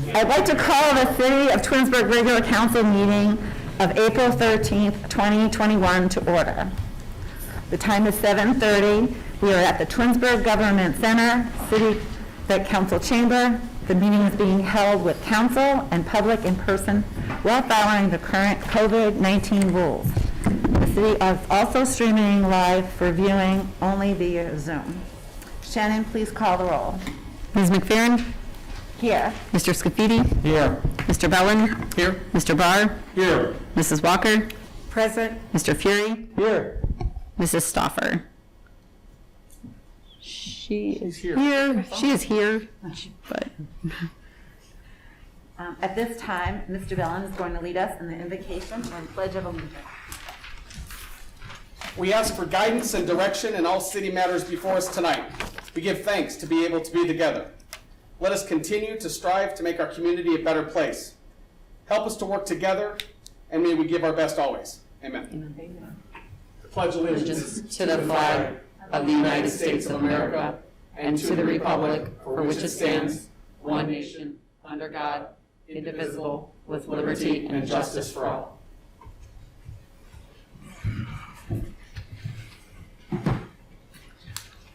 I'd like to call the City of Twinsburg regular council meeting of April 13th, 2021 to order. The time is 7:30. We are at the Twinsburg Government Center, City Council Chamber. The meeting is being held with council and public in person while following the current COVID-19 rules. The city is also streaming live for viewing only via Zoom. Shannon, please call the roll. Ms. McFerrin? Here. Mr. Scafidi? Here. Mr. Bellin? Here. Mr. Barr? Here. Mrs. Walker? Present. Mr. Fury? Here. Mrs. Stauffer? She is here. She is here, but At this time, Mr. Bellin is going to lead us in the invocation and pledge of allegiance. We ask for guidance and direction in all city matters before us tonight. We give thanks to be able to be together. Let us continue to strive to make our community a better place. Help us to work together, and may we give our best always. Amen. Amen. Pledge allegiance to the flag of the United States of America and to the republic for which it stands, one nation, under God, indivisible, with liberty and justice for all.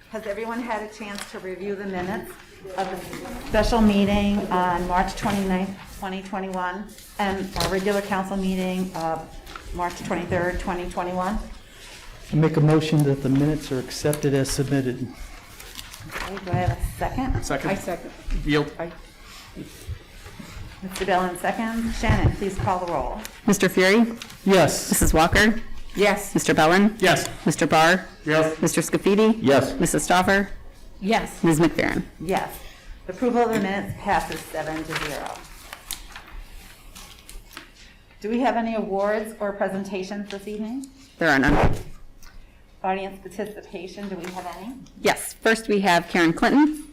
Has everyone had a chance to review the minutes of the special meeting on March 29th, 2021, and our regular council meeting of March 23rd, 2021? I make a motion that the minutes are accepted as submitted. Okay, do I have a second? Second. I second. Yield. Mr. Bellin seconds. Shannon, please call the roll. Mr. Fury? Yes. Mrs. Walker? Yes. Mr. Bellin? Yes. Mr. Barr? Yes. Mr. Scafidi? Yes. Mrs. Stauffer? Yes. Ms. McFerrin? Yes. The approval of the minutes passes 7-0. Do we have any awards or presentations this evening? There are none. Audience participation, do we have any? Yes, first we have Karen Clinton.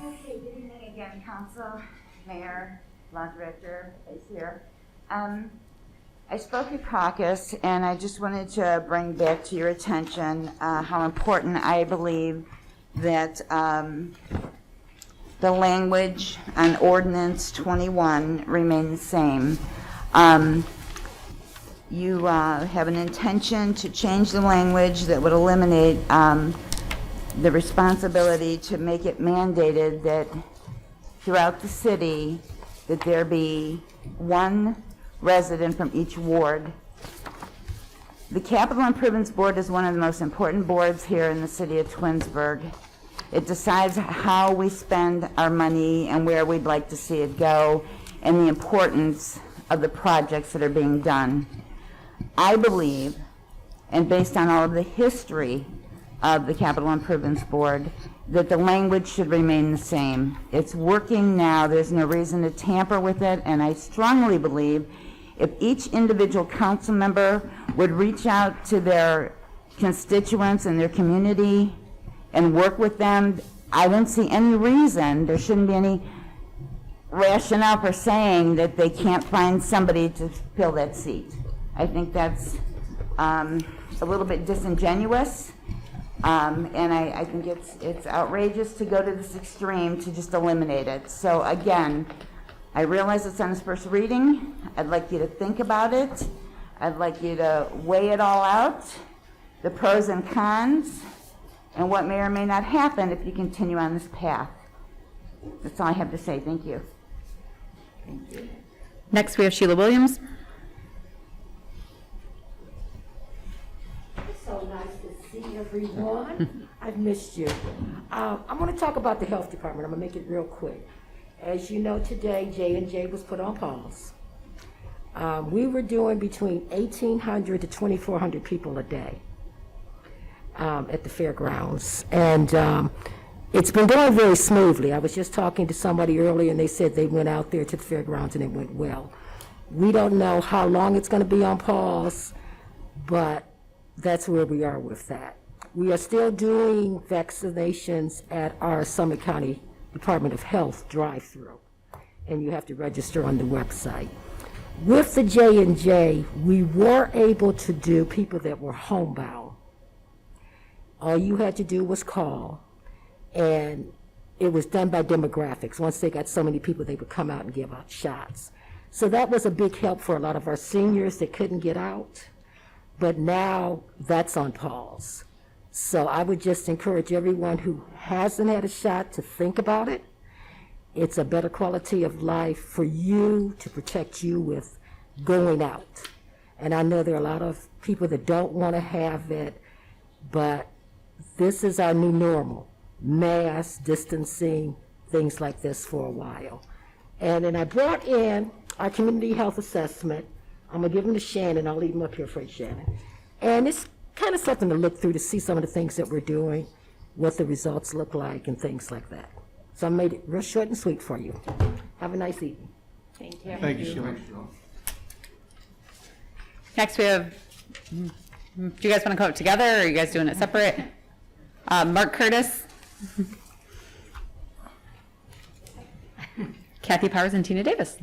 Okay, good evening again, Council, Mayor, Law Director is here. I spoke at caucus, and I just wanted to bring back to your attention how important I believe that the language on Ordinance 21 remain the same. You have an intention to change the language that would eliminate the responsibility to make it mandated that throughout the city that there be one resident from each ward. The Capital Improvements Board is one of the most important boards here in the city of Twinsburg. It decides how we spend our money and where we'd like to see it go and the importance of the projects that are being done. I believe, and based on all of the history of the Capital Improvements Board, that the language should remain the same. It's working now. There's no reason to tamper with it, and I strongly believe if each individual council member would reach out to their constituents and their community and work with them, I don't see any reason, there shouldn't be any rationale for saying that they can't find somebody to fill that seat. I think that's a little bit disingenuous, and I think it's outrageous to go to this extreme to just eliminate it. So again, I realize it's on its first reading. I'd like you to think about it. I'd like you to weigh it all out, the pros and cons, and what may or may not happen if you continue on this path. That's all I have to say. Thank you. Thank you. Next we have Sheila Williams. So nice to see everyone. I've missed you. I'm going to talk about the health department. I'm going to make it real quick. As you know, today J&J was put on pause. We were doing between 1,800 to 2,400 people a day at the fairgrounds, and it's been going very smoothly. I was just talking to somebody earlier, and they said they went out there to the fairgrounds and it went well. We don't know how long it's going to be on pause, but that's where we are with that. We are still doing vaccinations at our Summit County Department of Health drive-through, and you have to register on the website. With the J&J, we were able to do people that were homebound. All you had to do was call, and it was done by demographics. Once they got so many people, they would come out and give out shots. So that was a big help for a lot of our seniors that couldn't get out, but now that's on pause. So I would just encourage everyone who hasn't had a shot to think about it. It's a better quality of life for you to protect you with going out. And I know there are a lot of people that don't want to have it, but this is our new normal. Mask, distancing, things like this for a while. And then I brought in our community health assessment. I'm going to give them to Shannon. I'll leave them up here for you, Shannon. And it's kind of something to look through to see some of the things that we're doing, what the results look like, and things like that. So I made it real short and sweet for you. Have a nice evening. Thank you. Thank you, Sheila. Next, we have, do you guys want to go up together, or are you guys doing it separate? Mark Curtis. Kathy Powers and Tina Davis.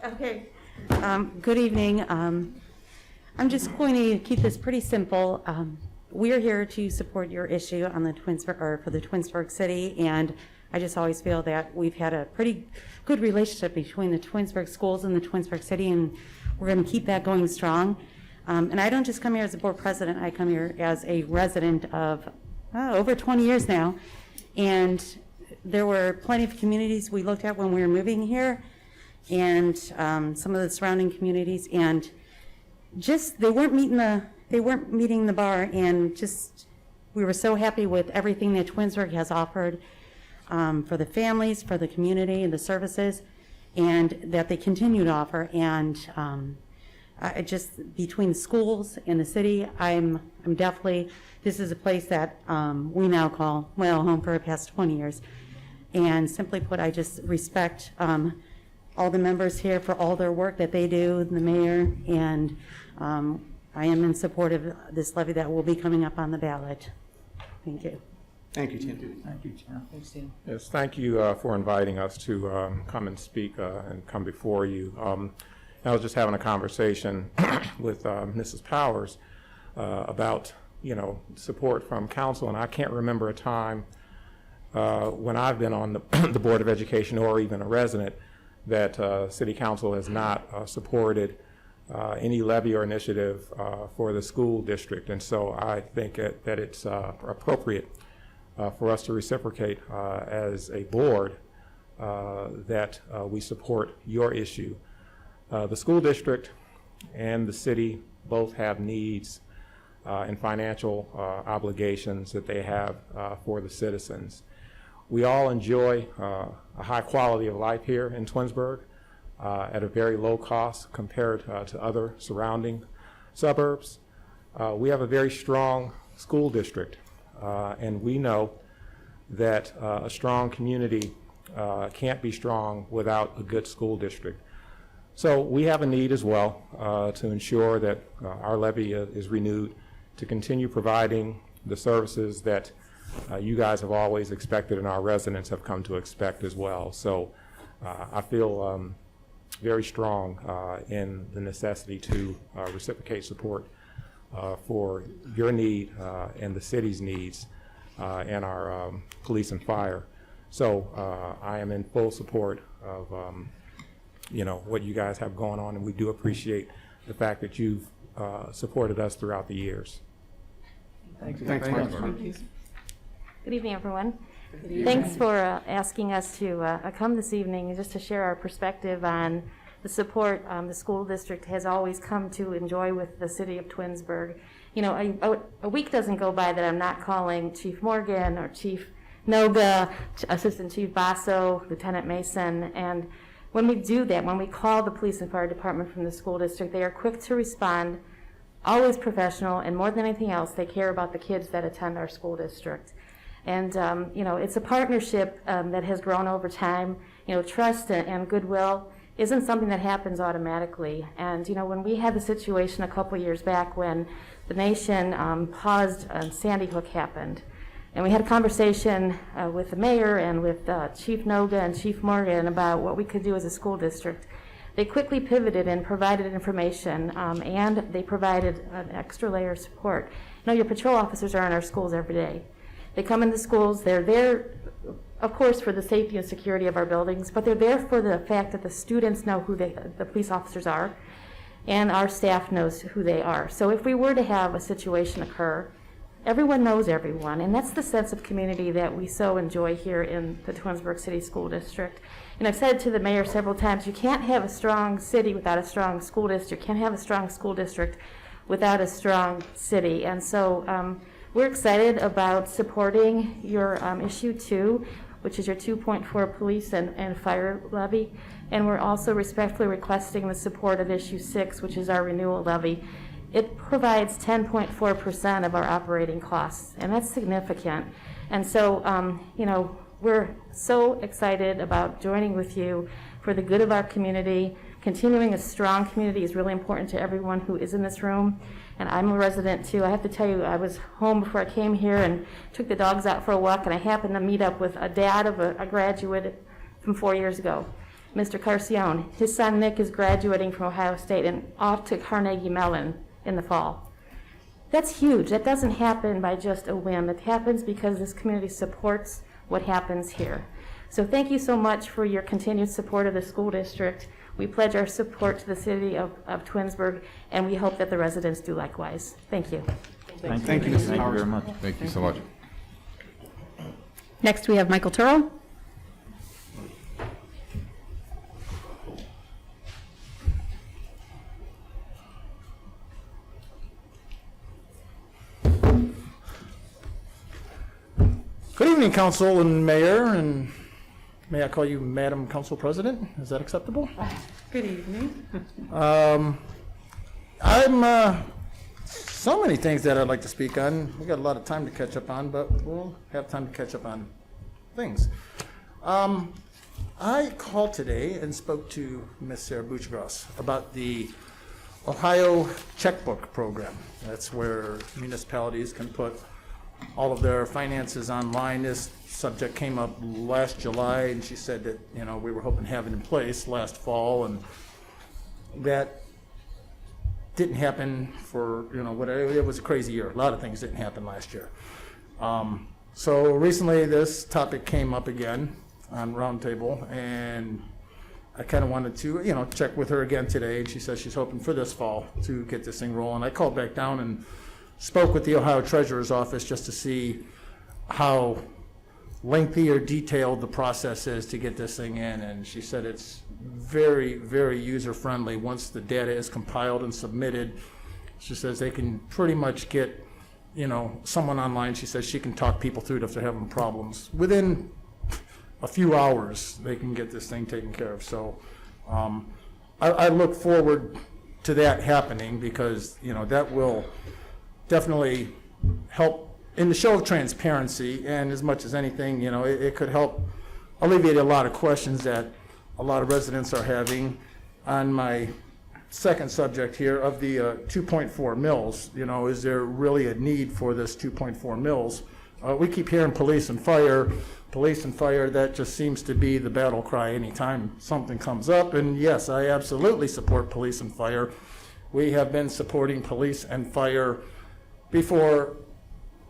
Okay. Good evening. I'm just going to keep this pretty simple. We're here to support your issue on the Twinsburg, or for the Twinsburg City, and I just always feel that we've had a pretty good relationship between the Twinsburg schools and the Twinsburg City, and we're going to keep that going strong. And I don't just come here as a board president, I come here as a resident of over 20 years now, and there were plenty of communities we looked at when we were moving here, and some of the surrounding communities, and just they weren't meeting the bar, and just we were so happy with everything that Twinsburg has offered for the families, for the community, and the services, and that they continue to offer. And I just, between the schools and the city, I'm definitely, this is a place that we now call, well, home for the past 20 years. And simply put, I just respect all the members here for all their work that they do, the mayor, and I am in support of this levy that will be coming up on the ballot. Thank you. Thank you, Tina. Thank you, Tina. Thanks, Tina. Yes, thank you for inviting us to come and speak and come before you. I was just having a conversation with Mrs. Powers about, support from council, and I can't remember a time when I've been on the Board of Education or even a resident that City Council has not supported any levy or initiative for the school district. And so I think that it's appropriate for us to reciprocate as a board that we support your issue. The school district and the city both have needs and financial obligations that they have for the citizens. We all enjoy a high quality of life here in Twinsburg at a very low cost compared to other surrounding suburbs. We have a very strong school district, and we know that a strong community can't be strong without a good school district. So we have a need as well to ensure that our levy is renewed to continue providing the services that you guys have always expected and our residents have come to expect as well. So I feel very strong in the necessity to reciprocate support for your need and the city's needs and our police and fire. So I am in full support of what you guys have going on, and we do appreciate the fact that you've supported us throughout the years. Thank you. Thanks, Mark. Good evening, everyone. Thanks for asking us to come this evening just to share our perspective on the support the school district has always come to enjoy with the city of Twinsburg. A week doesn't go by that I'm not calling Chief Morgan or Chief Noga, Assistant Chief Basso, Lieutenant Mason, and when we do that, when we call the police and fire department from the school district, they are quick to respond, always professional, and more than anything else, they care about the kids that attend our school district. And, it's a partnership that has grown over time. Trust and goodwill isn't something that happens automatically. And, when we had the situation a couple years back when the nation paused and Sandy Hook happened, and we had a conversation with the mayor and with Chief Noga and Chief Morgan about what we could do as a school district. They quickly pivoted and provided information, and they provided an extra layer of support. You know, your patrol officers are in our schools every day. They come into schools, they're there, of course, for the safety and security of our buildings, but they're there for the fact that the students know who the police officers are, and our staff knows who they are. So if we were to have a situation occur, everyone knows everyone, and that's the sense of community that we so enjoy here in the Twinsburg City School District. And I've said to the mayor several times, you can't have a strong city without a strong school district. You can't have a strong school district without a strong city. And so we're excited about supporting your issue 2, which is your 2.4 police and fire levy. And we're also respectfully requesting the support of issue 6, which is our renewal levy. It provides 10.4% of our operating costs, and that's significant. And so, you know, we're so excited about joining with you for the good of our community. Continuing a strong community is really important to everyone who is in this room. And I'm a resident too. I have to tell you, I was home before I came here and took the dogs out for a walk, and I happened to meet up with a dad of a graduate from 4 years ago, Mr. Carcione. His son Nick is graduating from Ohio State and off to Carnegie Mellon in the fall. That's huge. That doesn't happen by just a whim. It happens because this community supports what happens here. So thank you so much for your continued support of the school district. We pledge our support to the city of Twinsburg, and we hope that the residents do likewise. Thank you. Thank you, Mrs. Powers. very much. Thank you so much. Next, we have Michael Turrell. Good evening, Council and Mayor, and may I call you Madam Council President? Is that acceptable? Good evening. So many things that I'd like to speak on. We got a lot of time to catch up on, but we'll have time to catch up on things. I called today and spoke to Ms. Sarah Buchgras about the Ohio Checkbook program. That's where municipalities can put all of their finances online. This subject came up last July, and she said that, you know, we were hoping to have it in place last fall, and that didn't happen for, you know, whatever. It was a crazy year. A lot of things didn't happen last year. So recently this topic came up again on Roundtable, and I kind of wanted to, you know, check with her again today, and she says she's hoping for this fall to get this thing rolling. I called back down and spoke with the Ohio Treasurer's Office just to see how lengthy or detailed the process is to get this thing in, and she said it's very, very user-friendly. Once the data is compiled and submitted, she says they can pretty much get, you know, someone online, she says she can talk people through it if they're having problems. Within a few hours, they can get this thing taken care of. So I look forward to that happening, because, you know, that will definitely help in the show of transparency, and as much as anything, you know, it could help alleviate a lot of questions that a lot of residents are having. On my second subject here of the 2.4 mils, you know, is there really a need for this 2.4 mils? We keep hearing police and fire, that just seems to be the battle cry anytime something comes up, and yes, I absolutely support police and fire. We have been supporting police and fire before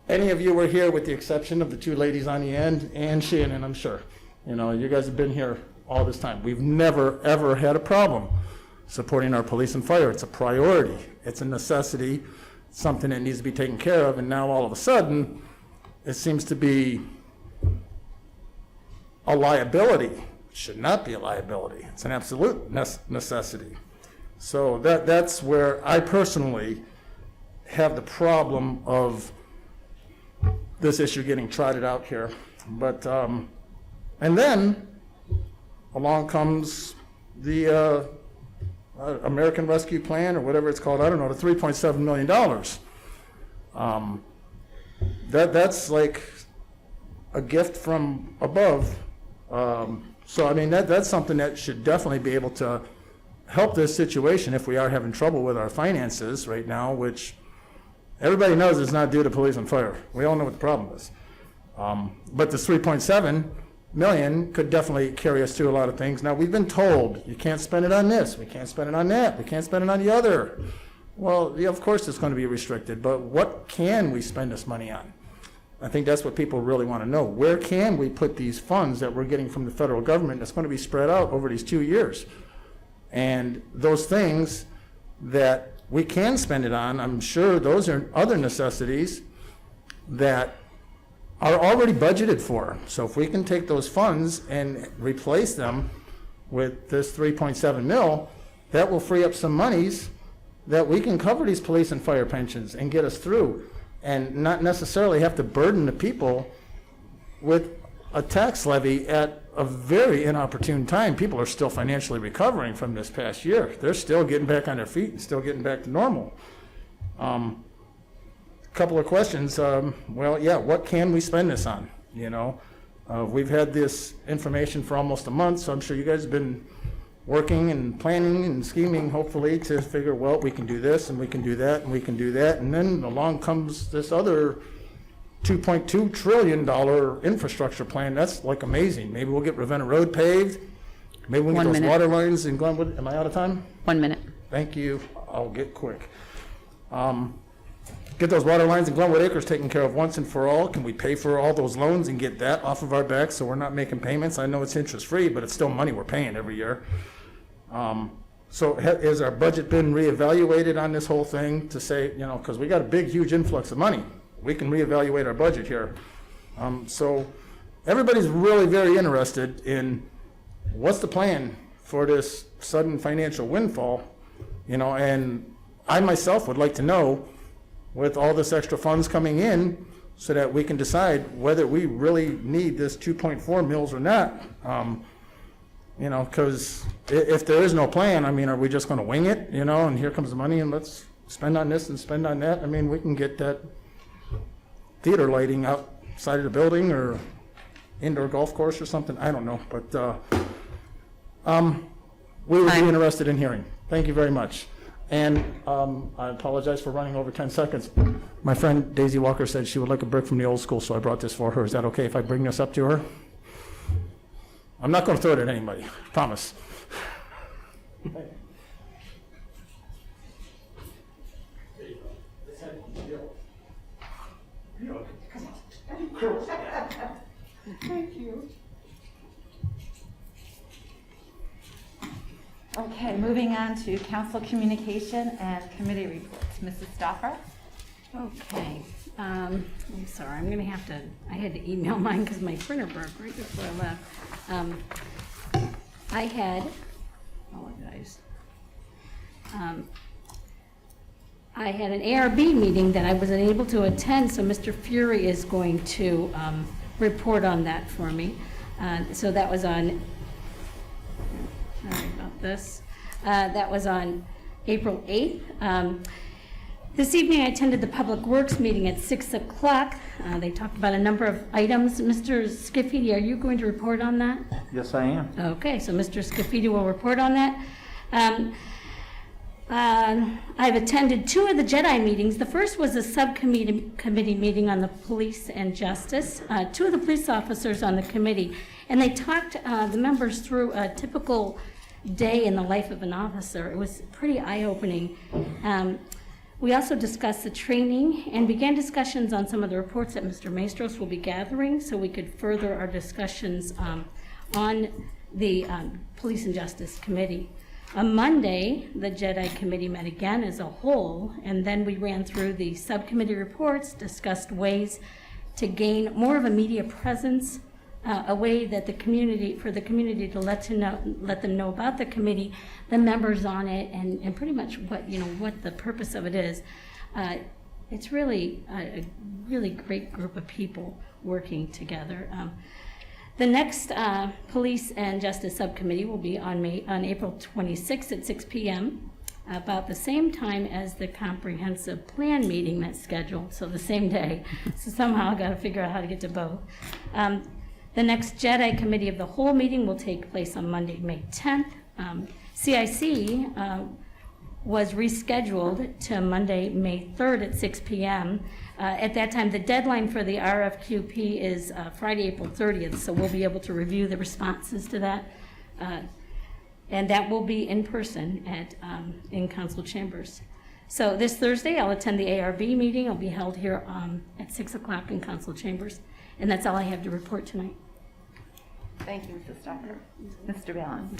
any of you were here, with the exception of the two ladies on the end and Shannon, I'm sure. You know, you guys have been here all this time. We've never, ever had a problem supporting our police and fire. It's a priority. It's a necessity, something that needs to be taken care of, and now all of a sudden, it seems to be a liability. It should not be a liability. It's an absolute necessity. So that's where I personally have the problem of this issue getting trotted out here. But and then along comes the American Rescue Plan, or whatever it's called, I don't know, the $3.7 million. That's like a gift from above. So I mean, that's something that should definitely be able to help this situation if we are having trouble with our finances right now, which everybody knows it's not due to police and fire. We all know what the problem is. But this 3.7 million could definitely carry us through a lot of things. Now, we've been told, you can't spend it on this, we can't spend it on that, we can't spend it on the other. Well, yeah, of course it's going to be restricted, but what can we spend this money on? I think that's what people really want to know. Where can we put these funds that we're getting from the federal government that's going to be spread out over these 2 years? And those things that we can spend it on, I'm sure those are other necessities that are already budgeted for. So if we can take those funds and replace them with this 3.7 mil, that will free up some monies that we can cover these police and fire pensions and get us through, and not necessarily have to burden the people with a tax levy at a very inopportune time. People are still financially recovering from this past year. They're still getting back on their feet and still getting back to normal. Couple of questions. Well, yeah, what can we spend this on? You know, we've had this information for almost a month, so I'm sure you guys have been working and planning and scheming, hopefully, to figure, well, we can do this and we can do that and we can do that, and then along comes this other $2.2 trillion infrastructure plan. That's like amazing. Maybe we'll get Ravenna Road paved. Maybe we'll get those water lines in Glenwood. Am I out of time? 1 minute. Thank you. I'll get quick. Get those water lines in Glenwood Acres taken care of once and for all. Can we pay for all those loans and get that off of our backs so we're not making payments? I know it's interest-free, but it's still money we're paying every year. So has our budget been reevaluated on this whole thing to say, you know, because we got a big, huge influx of money. We can reevaluate our budget here. So everybody's really very interested in what's the plan for this sudden financial windfall, you know, and I myself would like to know, with all this extra funds coming in, so that we can decide whether we really need this 2.4 mils or not. You know, because if there is no plan, I mean, are we just going to wing it, you know, and here comes the money and let's spend on this and spend on that? I mean, we can get that theater lighting outside of the building or indoor golf course or something. I don't know, but we would be interested in hearing. Thank you very much. And I apologize for running over 10 seconds. My friend Daisy Walker said she would like a brick from the old school, so I brought this for her. Is that okay if I bring this up to her? I'm not going to throw it at anybody, promise. Thank you. Okay, moving on to council communication and committee reports. Mrs. Stauffer? Okay, I'm sorry, I'm gonna have to, I had to email mine because my printer broke right before I left. I had, apologize. I had an ARB meeting that I wasn't able to attend, so Mr. Fury is going to report on that for me. So that was on, sorry about this, that was on April 8th. This evening I attended the Public Works meeting at 6 o'clock. They talked about a number of items. Mr. Scafidi, are you going to report on that? Yes, I am. Okay, so Mr. Scafidi will report on that. I've attended 2 of the JEDI meetings. The first was a subcommittee meeting on the police and justice. 2 of the police officers on the committee, and they talked the members through a typical day in the life of an officer. It was pretty eye-opening. We also discussed the training and began discussions on some of the reports that Mr. Maestros will be gathering so we could further our discussions on the Police and Justice Committee. On Monday, the JEDI committee met again as a whole, and then we ran through the subcommittee reports, discussed ways to gain more of a media presence, a way that the community, for the community to let them know about the committee, the members on it, and pretty much what the purpose of it is. It's really a really great group of people working together. The next Police and Justice Subcommittee will be on April 26th at 6 p.m., about the same time as the Comprehensive Plan meeting that's scheduled, so the same day. So somehow I've got to figure out how to get to both. The next JEDI Committee of the Whole meeting will take place on Monday, May 10th. CIC was rescheduled to Monday, May 3rd at 6 p.m. At that time, the deadline for the RFQP is Friday, April 30th, so we'll be able to review the responses to that. And that will be in person in council chambers. So this Thursday, I'll attend the ARB meeting. It'll be held here at 6 o'clock in council chambers. And that's all I have to report tonight. Thank you, Mrs. Stoffer. Mr. Ballin.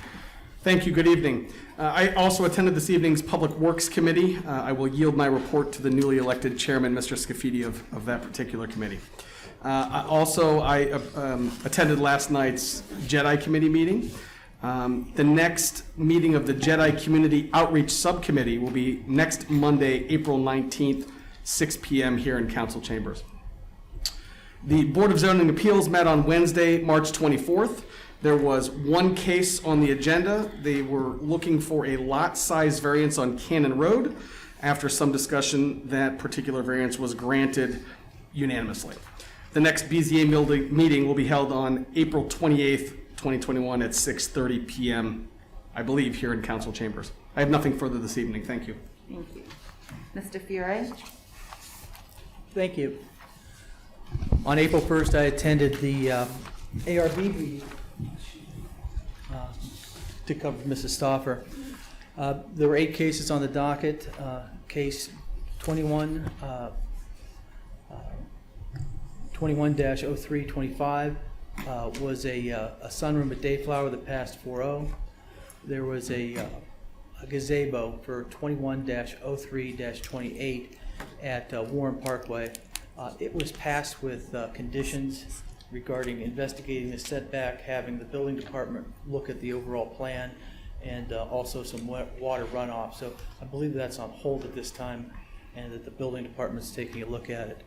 Thank you. Good evening. I also attended this evening's Public Works Committee. I will yield my report to the newly elected chairman, Mr. Scafidi, of that particular committee. I attended last night's JEDI committee meeting. The next meeting of the JEDI Community Outreach Subcommittee will be next Monday, April 19th, 6 p.m. here in council chambers. The Board of Zoning Appeals met on Wednesday, March 24th. There was one case on the agenda. They were looking for a lot size variance on Cannon Road. After some discussion, that particular variance was granted unanimously. The next BZA meeting will be held on April 28th, 2021 at 6:30 p.m., I believe, here in council chambers. I have nothing further this evening. Thank you. Thank you. Mr. Fiore? Thank you. On April 1st, I attended the ARB meeting to cover Mrs. Stoffer. There were 8 cases on the docket. Case 21-0325 was a sunroom at Dayflower that passed 4-0. There was a gazebo for 21-03-28 at Warren Parkway. It was passed with conditions regarding investigating the setback, having the building department look at the overall plan, and also some water runoff. So I believe that's on hold at this time, and that the building department's taking a look at it.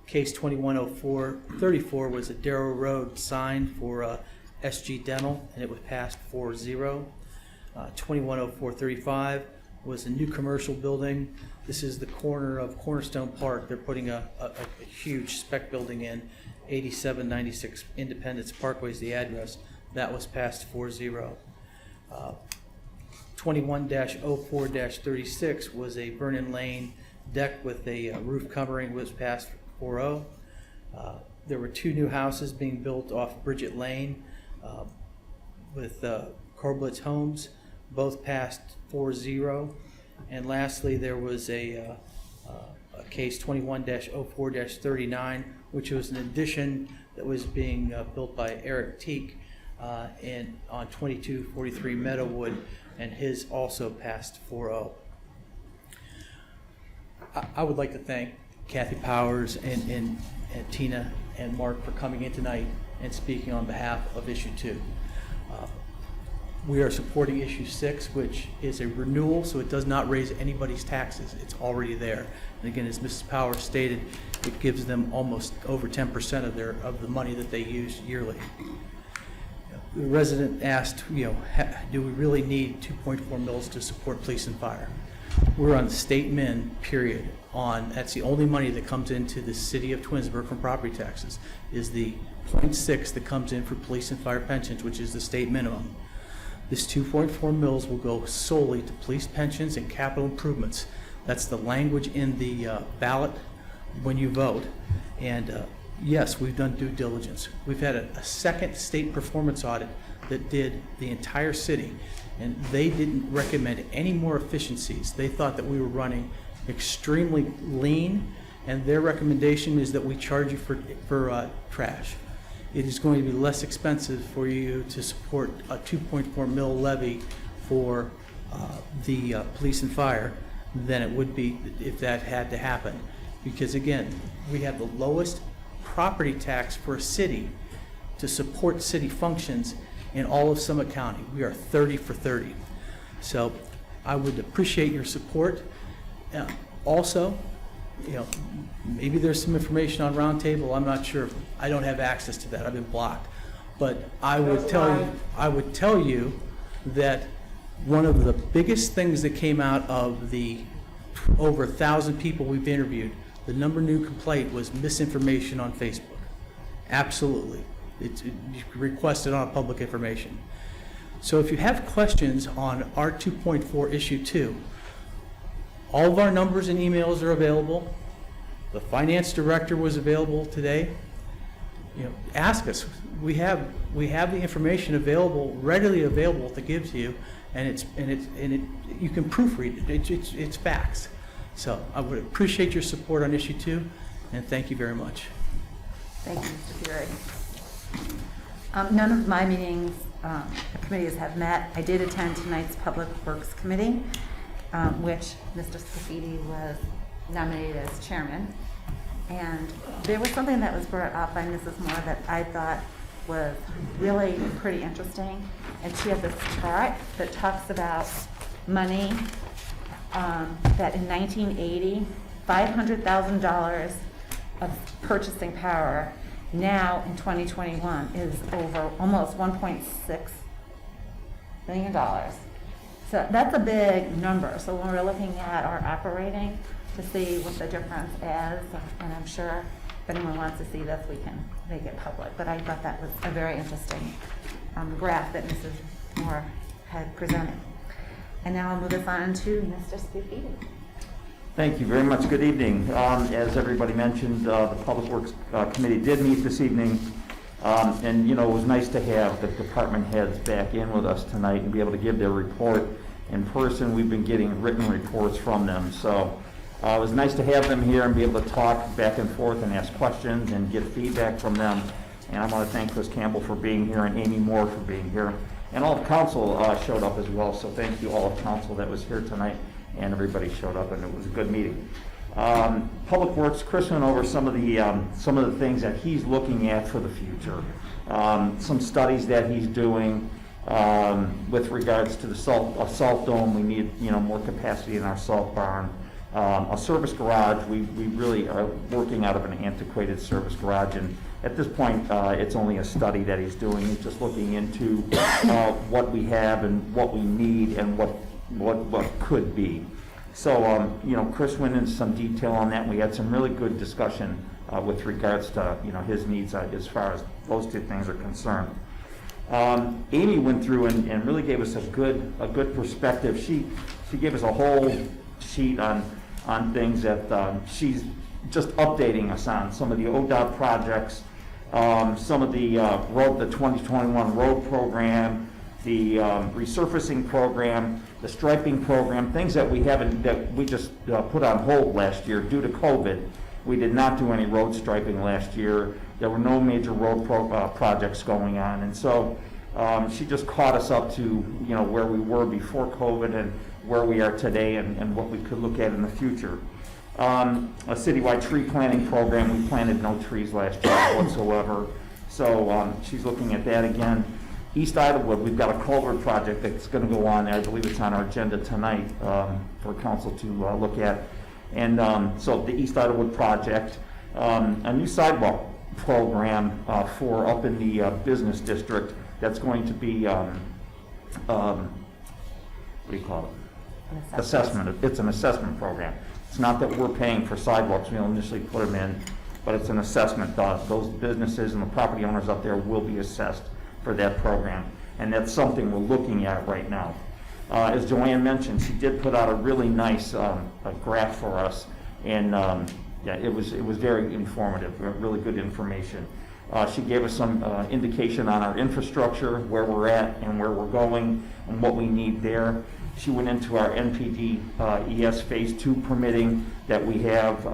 Case 210434 was a Darrow Road sign for SG Dental, and it was passed 4-0. 210435 was a new commercial building. This is the corner of Cornerstone Park. They're putting a huge spec building in. 8796 Independence Parkway is the address. That was passed 4-0. 21-04-36 was a Vernon Lane deck with a roof covering, was passed 4-0. There were 2 new houses being built off Bridget Lane with Corblitz Homes, both passed 4-0. And lastly, there was a case 21-04-39, which was an addition that was being built by Eric Teak on 2243 Meadowwood, and his also passed 4-0. I would like to thank Kathy Powers and Tina and Mark for coming in tonight and speaking on behalf of Issue 2. We are supporting Issue 6, which is a renewal, so it does not raise anybody's taxes. It's already there. And again, as Mrs. Powers stated, it gives them almost over 10% of the money that they use yearly. The resident asked, do we really need 2.4 mils to support police and fire? We're on the state min, period. That's the only money that comes into the city of Twinsburg from property taxes, is the 0.6 that comes in for police and fire pensions, which is the state minimum. This 2.4 mils will go solely to police pensions and capital improvements. That's the language in the ballot when you vote. And yes, we've done due diligence. We've had a second state performance audit that did the entire city, and they didn't recommend any more efficiencies. They thought that we were running extremely lean, and their recommendation is that we charge you for trash. It is going to be less expensive for you to support a 2.4 mil levy for the police and fire than it would be if that had to happen. Because again, we have the lowest property tax for a city to support city functions in all of Summit County. We are 30 for 30. So I would appreciate your support. Also, maybe there's some information on Roundtable. I'm not sure. I don't have access to that. I've been blocked. But I would tell you that one of the biggest things that came out of the over 1,000 people we've interviewed, the number new complaint was misinformation on Facebook. Absolutely. It's requested on public information. So if you have questions on our 2.4 issue 2, all of our numbers and emails are available. The finance director was available today. You know, ask us. We have the information available, readily available to give to you, and you can proofread it. It's facts. So I would appreciate your support on issue 2, and thank you very much. Thank you, Mr. Fury. None of my meetings, committees have met. I did attend tonight's Public Works Committee, which Mr. Scafidi was nominated as chairman. And there was something that was brought up by Mrs. Moore that I thought was really pretty interesting. And she had this chart that talks about money that in 1980, $500,000 of purchasing power now in 2021 is over almost $1.6 million. So that's a big number. So when we're looking at our operating to see what the difference is, and I'm sure if anyone wants to see this, we can make it public. But I thought that was a very interesting graph that Mrs. Moore had presented. And now I'll move us on to Mr. Scafidi. Thank you very much. Good evening. As everybody mentioned, the Public Works Committee did meet this evening. And, you know, it was nice to have the department heads back in with us tonight and be able to give their report in person. We've been getting written reports from them. So it was nice to have them here and be able to talk back and forth and ask questions and get feedback from them. And I want to thank Chris Campbell for being here and Amy Moore for being here. And all of council showed up as well. So thank you all of council that was here tonight. And everybody showed up, and it was a good meeting. Public Works, Chris went over some of the things that he's looking at for the future. Some studies that he's doing with regards to the salt dome. We need, you know, more capacity in our salt barn. A service garage. We really are working out of an antiquated service garage, and at this point, it's only a study that he's doing. He's just looking into what we have and what we need and what could be. So, you know, Chris went into some detail on that. We had some really good discussion with regards to, you know, his needs as far as those two things are concerned. Amy went through and really gave us a good perspective. She gave us a whole sheet on things that she's just updating us on. Some of the ODOT projects, some of the 2021 road program, the resurfacing program, the striping program, things that we just put on hold last year due to COVID. We did not do any road striping last year. There were no major road projects going on, and so she just caught us up to, you know, where we were before COVID and where we are today and what we could look at in the future. A citywide tree planting program. We planted no trees last year whatsoever, so she's looking at that again. East Idlewood, we've got a culvert project that's going to go on there. I believe it's on our agenda tonight for council to look at. And so the East Idlewood project, a new sidewalk program for up in the business district that's going to be, what do you call it? Assessment. It's an assessment program. It's not that we're paying for sidewalks. We'll initially put them in, but it's an assessment. Those businesses and the property owners up there will be assessed for that program, and that's something we're looking at right now. As Joanne mentioned, she did put out a really nice a graph for us, and yeah, it was very informative, really good information. She gave us some indication on our infrastructure, where we're at and where we're going, and what we need there. She went into our NPD ES Phase 2 permitting that we have.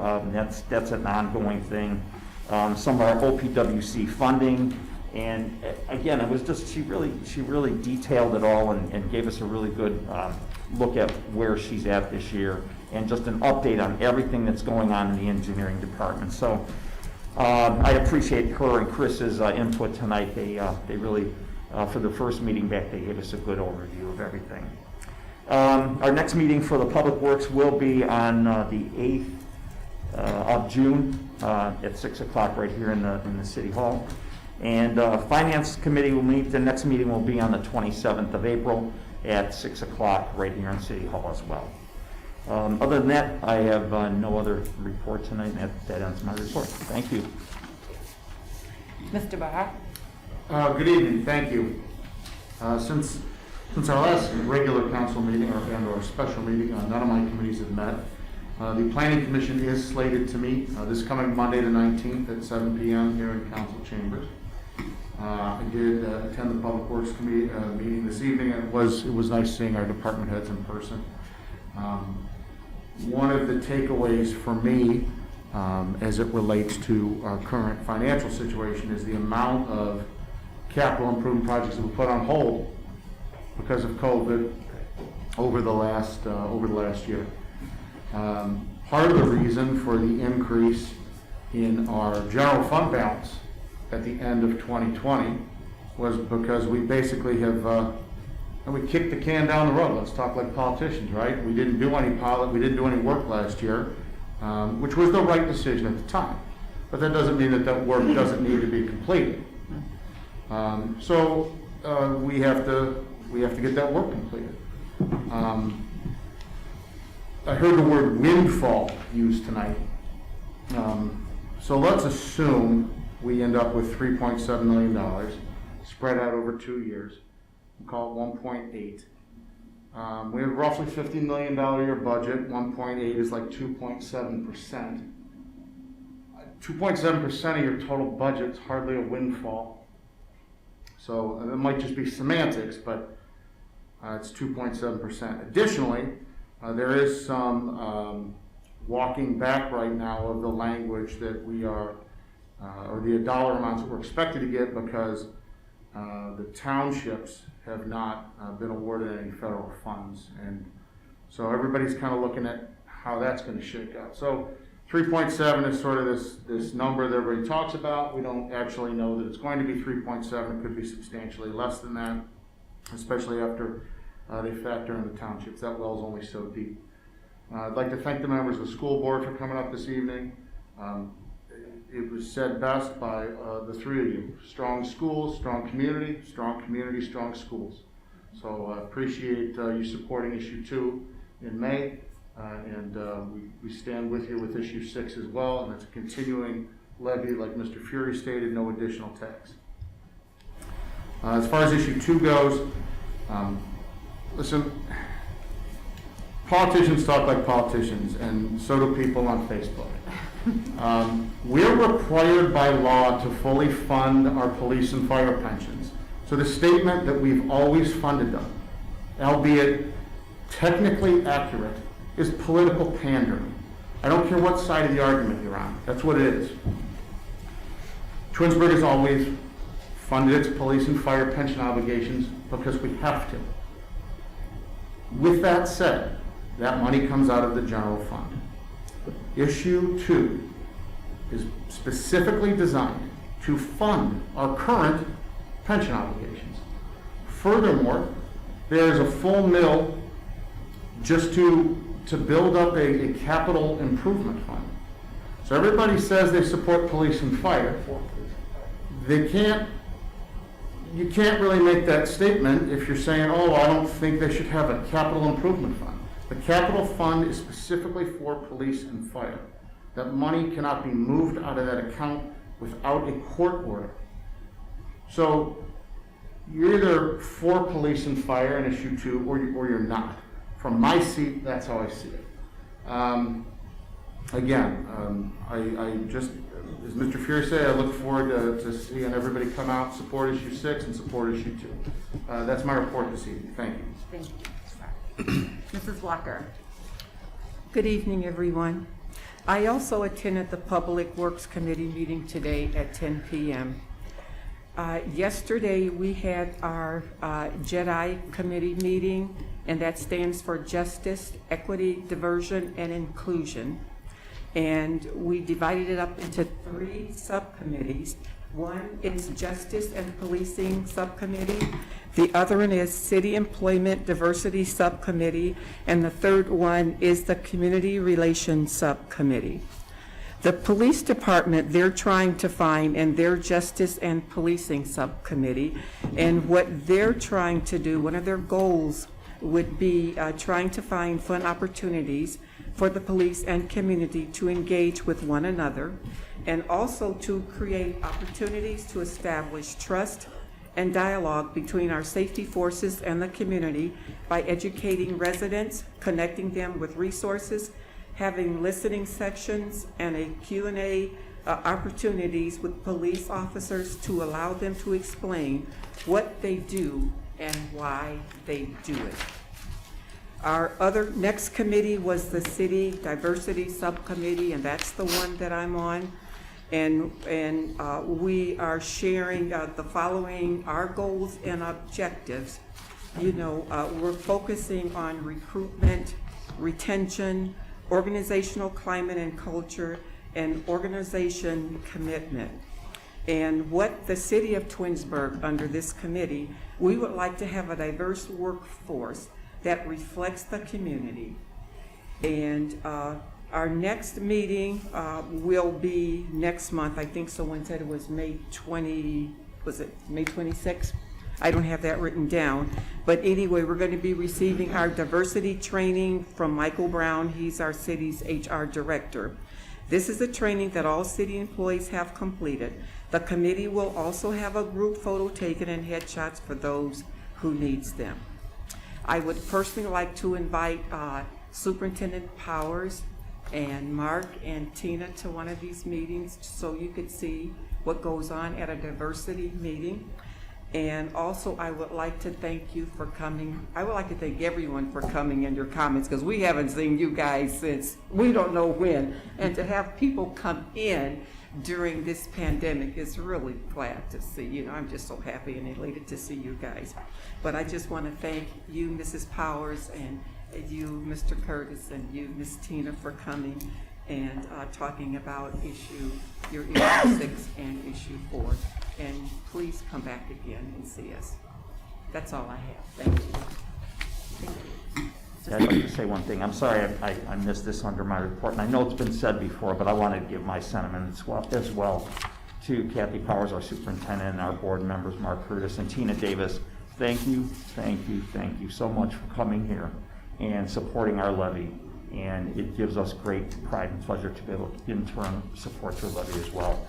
That's an ongoing thing. Some of our OPWC funding. And again, it was just, she really detailed it all and gave us a really good look at where she's at this year and just an update on everything that's going on in the engineering department. So I appreciate her and Chris's input tonight. They really, for the first meeting back, they gave us a good overview of everything. Our next meeting for the Public Works will be on the 8th of June at 6 o'clock right here in the City Hall. And Finance Committee will meet, the next meeting will be on the 27th of April at 6 o'clock right here in City Hall as well. Other than that, I have no other report tonight, and that ends my report. Thank you. Mr. Barr. Good evening, thank you. Since Since our last regular council meeting or special meeting, none of my committees have met. The Planning Commission is slated to meet this coming Monday the 19th at 7 p.m. here in council chambers. I did attend the Public Works Committee meeting this evening, and it was nice seeing our department heads in person. One of the takeaways for me as it relates to our current financial situation is the amount of capital improvement projects that were put on hold because of COVID over the last year. Part of the reason for the increase in our general fund balance at the end of 2020 was because we basically have we kicked the can down the road. Let's talk like politicians, right? We didn't do any work last year, which was the right decision at the time. But that doesn't mean that work doesn't need to be completed. So we have to get that work completed. I heard the word windfall used tonight. So let's assume we end up with $3.7 million spread out over 2 years. We'll call it 1.8. We have roughly $50 million a year budget. 1.8 is like 2.7%. 2.7% of your total budget is hardly a windfall. So it might just be semantics, but it's 2.7%. Additionally, there is some walking back right now of the language that we are, or the dollar amounts that we're expected to get because the townships have not been awarded any federal funds. And so everybody's kind of looking at how that's going to shake out. So 3.7 is sort of this number that everybody talks about. We don't actually know that it's going to be 3.7. It could be substantially less than that, especially after they factor in the townships. That well's only so deep. I'd like to thank the members of the school board for coming up this evening. It was said best by the three of you. Strong schools, strong community, strong schools. So I appreciate you supporting issue 2 in May. And we stand with you with issue 6 as well. And it's a continuing levy, like Mr. Fury stated, no additional tax. As far as issue 2 goes, listen, politicians talk like politicians, and so do people on Facebook. We're required by law to fully fund our police and fire pensions. So the statement that we've always funded them, albeit technically accurate, is political pandering. I don't care what side of the argument you're on. That's what it is. Twinsburg has always funded its police and fire pension obligations because we have to. With that said, that money comes out of the general fund. Issue 2 is specifically designed to fund our current pension obligations. Furthermore, there is a full mill just to build up a capital improvement fund. So everybody says they support police and fire. You can't really make that statement if you're saying, oh, I don't think they should have a capital improvement fund. The capital fund is specifically for police and fire. That money cannot be moved out of that account without a court order. So you're either for police and fire in issue 2 or you're not. From my seat, that's how I see it. I just, as Mr. Fury said, I look forward to seeing everybody come out, support issue 6 and support issue 2. That's my report this evening. Thank you. Thank you. Mrs. Walker. Good evening, everyone. I also attended the Public Works Committee meeting today at 10 p.m. Yesterday, we had our JEDI committee meeting, and that stands for Justice, Equity, Diversion, and Inclusion. And we divided it up into 3 subcommittees. One is Justice and Policing Subcommittee. The other one is City Employment Diversity Subcommittee. And the third one is the Community Relations Subcommittee. The police department, they're trying to find in their Justice and Policing Subcommittee. And what they're trying to do, one of their goals would be trying to find fun opportunities for the police and community to engage with one another, and also to create opportunities to establish trust and dialogue between our safety forces and the community by educating residents, connecting them with resources, having listening sections and a Q&A opportunities with police officers to allow them to explain what they do and why they do it. Our next committee was the City Diversity Subcommittee, and that's the one that I'm on. And we are sharing the following, our goals and objectives. You know, we're focusing on recruitment, retention, organizational climate and culture, and organization commitment. And what the City of Twinsburg, under this committee, we would like to have a diverse workforce that reflects the community. And our next meeting will be next month. I think someone said it was May 26th? I don't have that written down. But anyway, we're going to be receiving our diversity training from Michael Brown. He's our city's HR director. This is a training that all city employees have completed. The committee will also have a group photo taken and headshots for those who needs them. I would personally like to invite Superintendent Powers and Mark and Tina to one of these meetings so you could see what goes on at a diversity meeting. And also, I would like to thank you for coming. I would like to thank everyone for coming and your comments, because we haven't seen you guys since we don't know when. And to have people come in during this pandemic is really glad to see. You know, I'm just so happy and elated to see you guys. But I just want to thank you, Mrs. Powers, and you, Mr. Curtis, and you, Ms. Tina, for coming and talking about your issue 6 and issue 4. And please come back again and see us. That's all I have. Thank you. Thank you. I'd like to say one thing. I'm sorry I missed this under my report, and I know it's been said before, but I wanted to give my sentiments as well to Kathy Powers, our superintendent, and our board members, Mark Curtis and Tina Davis. Thank you so much for coming here and supporting our levy. And it gives us great pride and pleasure to be able to, in turn, support your levy as well.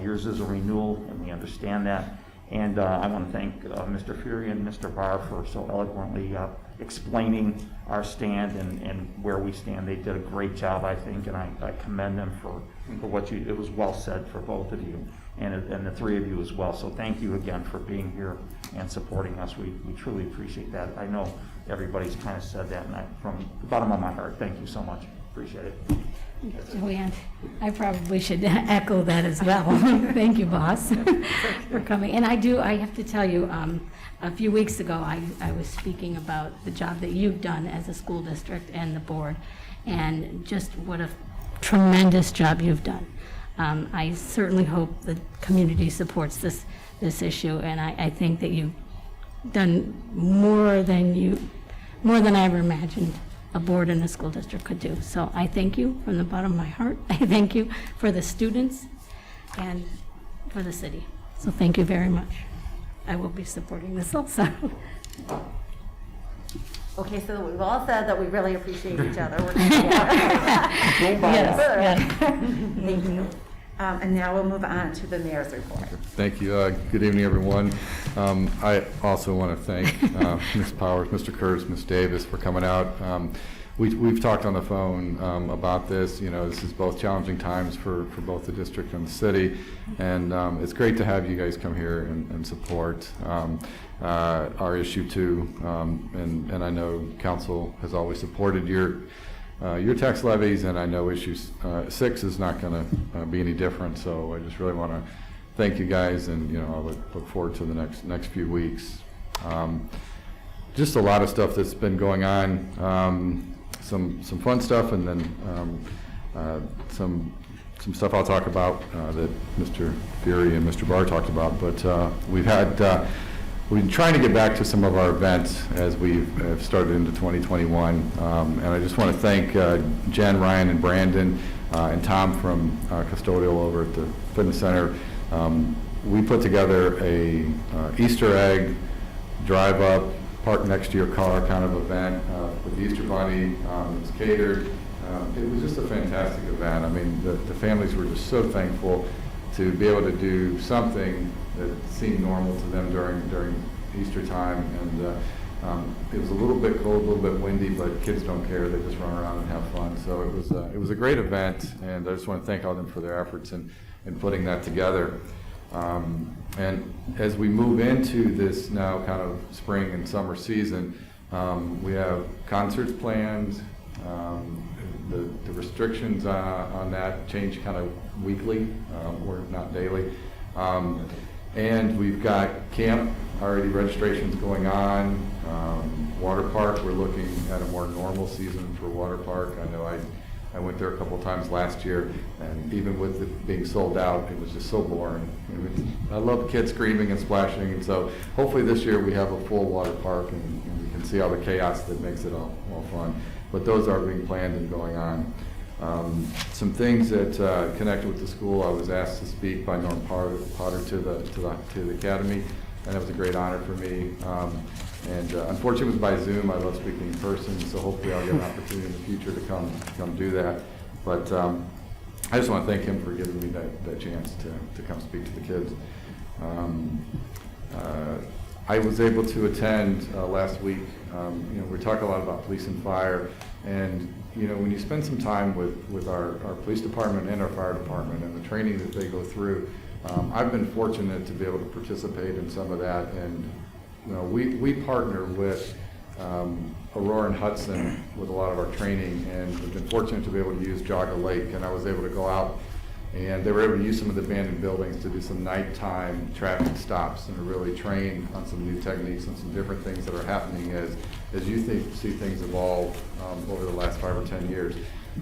Yours is a renewal, and we understand that. And I want to thank Mr. Fury and Mr. Barr for so eloquently explaining our stand and where we stand. They did a great job, I think, and I commend them for what it was well said for both of you and the three of you as well. So thank you again for being here and supporting us. We truly appreciate that. I know everybody's kind of said that, and from the bottom of my heart, thank you so much. Appreciate it. Joanne, I probably should echo that as well. Thank you, boss, for coming. And I have to tell you, a few weeks ago, I was speaking about the job that you've done as a school district and the board, and just what a tremendous job you've done. I certainly hope the community supports this issue, and I think that you've done more than I ever imagined a board in a school district could do. So I thank you from the bottom of my heart. I thank you for the students and for the city. So thank you very much. I will be supporting this also. Okay, so we've all said that we really appreciate each other working together. Yes. Thank you. And now we'll move on to the mayor's report. Thank you. Good evening, everyone. I also want to thank Ms. Powers, Mr. Curtis, Ms. Davis for coming out. We've talked on the phone about this. You know, this is both challenging times for both the district and the city, and it's great to have you guys come here and support our issue too. And I know council has always supported your tax levies, and I know issue 6 is not going to be any different. So I just really want to thank you guys, and I look forward to the next few weeks. Just a lot of stuff that's been going on, some fun stuff, and then some stuff I'll talk about that Mr. Fury and Mr. Barr talked about. But we've been trying to get back to some of our events as we've started into 2021. And I just want to thank Jen, Ryan, and Brandon, and Tom from Custodial over at the Fitness Center. We put together a Easter egg drive-up, park next to your car kind of event with the Easter Bunny. It was catered. It was just a fantastic event. I mean, the families were just so thankful to be able to do something that seemed normal to them during Easter time. And it was a little bit cold, a little bit windy, but kids don't care. They just run around and have fun. So it was a great event, and I just want to thank all of them for their efforts in putting that together. And as we move into this now kind of spring and summer season, we have concerts planned. The restrictions on that change kind of weekly, or not daily. And we've got camp, already registrations going on. Water park, we're looking at a more normal season for water park. I know I went there a couple times last year, and even with it being sold out, it was just so boring. I love kids screaming and splashing, and so hopefully this year we have a full water park, and we can see all the chaos that makes it all fun. But those are being planned and going on. Some things that connected with the school, I was asked to speak by Norm Potter to the academy, and that was a great honor for me. And unfortunately, it was by Zoom. I love speaking in person, so hopefully I'll get an opportunity in the future to come do that. But I just want to thank him for giving me that chance to come speak to the kids. I was able to attend last week. We talk a lot about police and fire, and when you spend some time with our police department and our fire department and the training that they go through, I've been fortunate to be able to participate in some of that. And we partner with Aurora and Hudson with a lot of our training, and we've been fortunate to be able to use Jogga Lake, and I was able to go out, and they were able to use some of the abandoned buildings to do some nighttime traffic stops and to really train on some new techniques and some different things that are happening as you see things evolve over the last 5 or 10 years.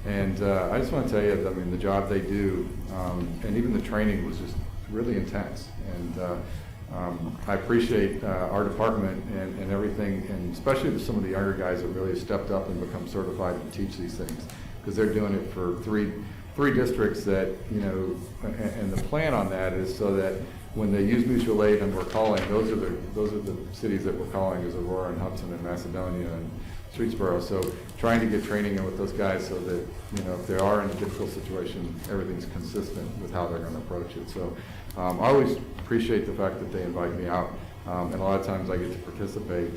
And I just want to tell you, the job they do, and even the training was just really intense. And I appreciate our department and everything, and especially some of the younger guys that really have stepped up and become certified to teach these things, because they're doing it for three districts that, and the plan on that is so that when they use mutual aid and we're calling, those are the cities that we're calling is Aurora and Hudson and Macedonia and Streetsboro. So trying to get training in with those guys so that, if they are in a difficult situation, everything's consistent with how they're going to approach it. So I always appreciate the fact that they invite me out, and a lot of times I get to participate,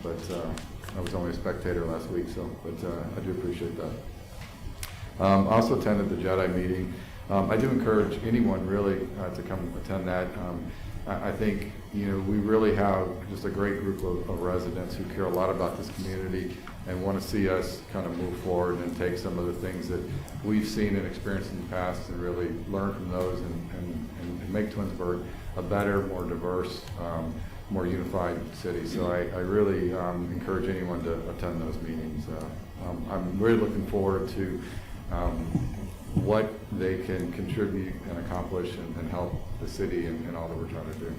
but I was only a spectator last week, but I do appreciate that. I also attended the Jedi meeting. I do encourage anyone really to come attend that. I think we really have just a great group of residents who care a lot about this community and want to see us kind of move forward and take some of the things that we've seen and experienced in the past and really learn from those and make Twinsburg a better, more diverse, more unified city. So I really encourage anyone to attend those meetings. I'm really looking forward to what they can contribute and accomplish and help the city and all that we're trying to do.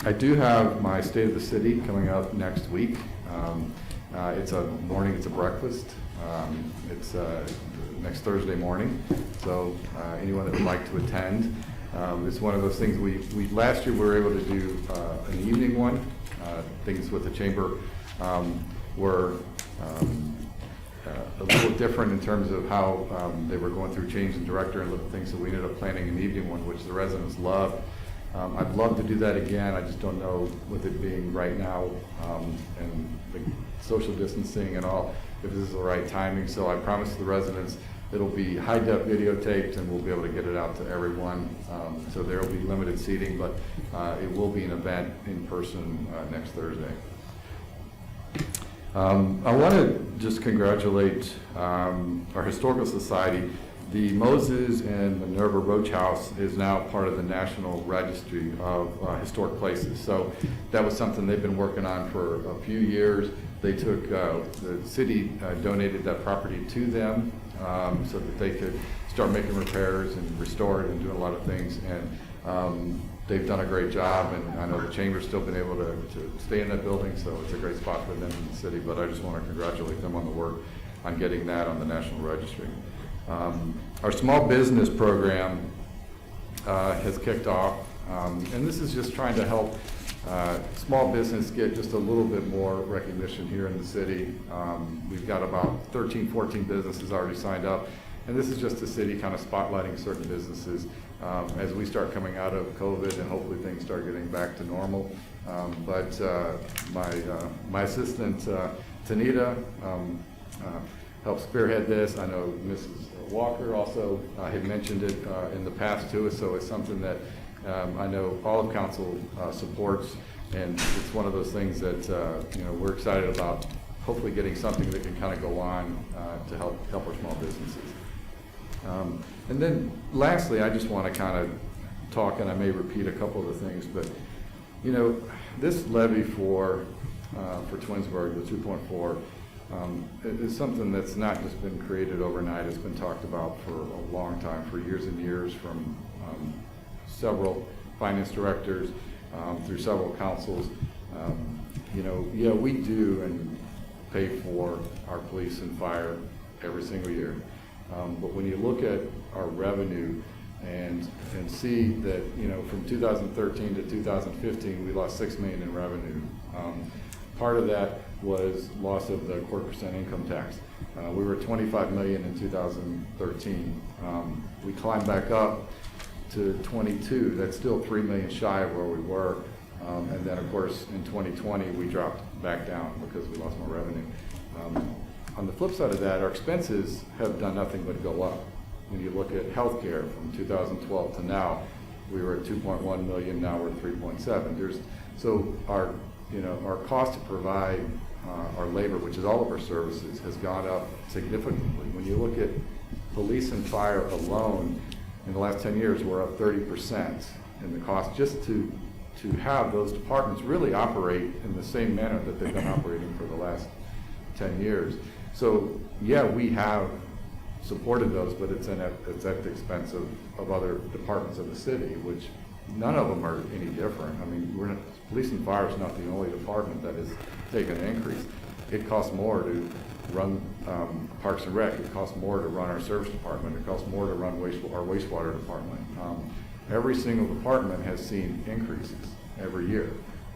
I do have my State of the City coming up next week. It's a breakfast. It's next Thursday morning. So anyone that would like to attend, it's one of those things we last year we were able to do an evening one. Things with the chamber were a little different in terms of how they were going through change in director and little things, so we ended up planning an evening one, which the residents loved. I'd love to do that again. I just don't know with it being right now and the social distancing and all, if this is the right timing. So I promised the residents it'll be high-def videotaped and we'll be able to get it out to everyone. So there will be limited seating, but it will be an event in person next Thursday. I want to just congratulate our Historical Society. The Moses and Minerva Roach House is now part of the National Registry of Historic Places. So that was something they've been working on for a few years. They took, the city donated that property to them so that they could start making repairs and restore it and doing a lot of things. And they've done a great job, and I know the Chamber's still been able to stay in that building, so it's a great spot for them in the city. But I just want to congratulate them on the work on getting that on the National Registry. Our small business program has kicked off, and this is just trying to help small business get just a little bit more recognition here in the city. We've got about 13, 14 businesses already signed up, And this is just the city kind of spotlighting certain businesses as we start coming out of COVID and hopefully things start getting back to normal. My assistant, Tanita, helped spearhead this. I know Mrs. Walker also had mentioned it in the past to us, so it's something that I know all of council supports, and it's one of those things that we're excited about, hopefully getting something that can kind of go on to help our small businesses. And then lastly, I just want to kind of talk, and I may repeat a couple of the things, but this levy for Twinsburg, the 2.4, is something that's not just been created overnight. It's been talked about for a long time, for years and years, from several finance directors through several councils. We do and pay for our police and fire every single year. But when you look at our revenue and see that, from 2013 to 2015, we lost $6 million in revenue. Part of that was loss of the 0.25% income tax. We were at $25 million in 2013. We climbed back up to 22. That's still $3 million shy of where we were. And then, of course, in 2020, we dropped back down because we lost more revenue. On the flip side of that, our expenses have done nothing but go up. When you look at healthcare from 2012 to now, we were at 2.1 million, now we're at 3.7. So our cost to provide our labor, which is all of our services, has gone up significantly. When you look at police and fire alone, in the last 10 years, we're up 30% in the cost just to have those departments really operate in the same manner that they've been operating for the last 10 years. So yeah, we have supported those, but it's at the expense of other departments of the city, which none of them are any different. I mean, police and fire is not the only department that has taken an increase. It costs more to run Parks and Rec. It costs more to run our service department. It costs more to run our wastewater department. Every single department has seen increases every year,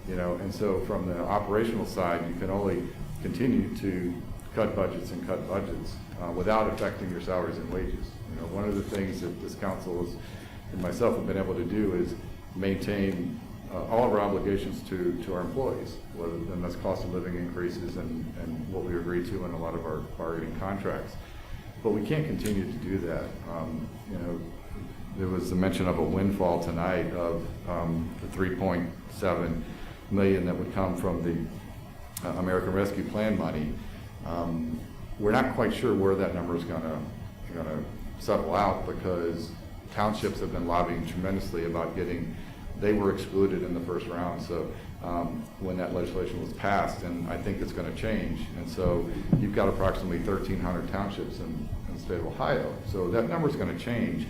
and so from the operational side, you can only continue to cut budgets without affecting your salaries and wages. One of the things that this council and myself have been able to do is maintain all of our obligations to our employees, and that's cost of living increases and what we agreed to in a lot of our bargaining contracts. But we can't continue to do that. There was a mention of a windfall tonight of the $3.7 million that would come from the American Rescue Plan money. We're not quite sure where that number is going to settle out, because townships have been lobbying tremendously about they were excluded in the first round. So when that legislation was passed, and I think it's going to change. And so you've got approximately 1,300 townships in the state of Ohio. So that number is going to change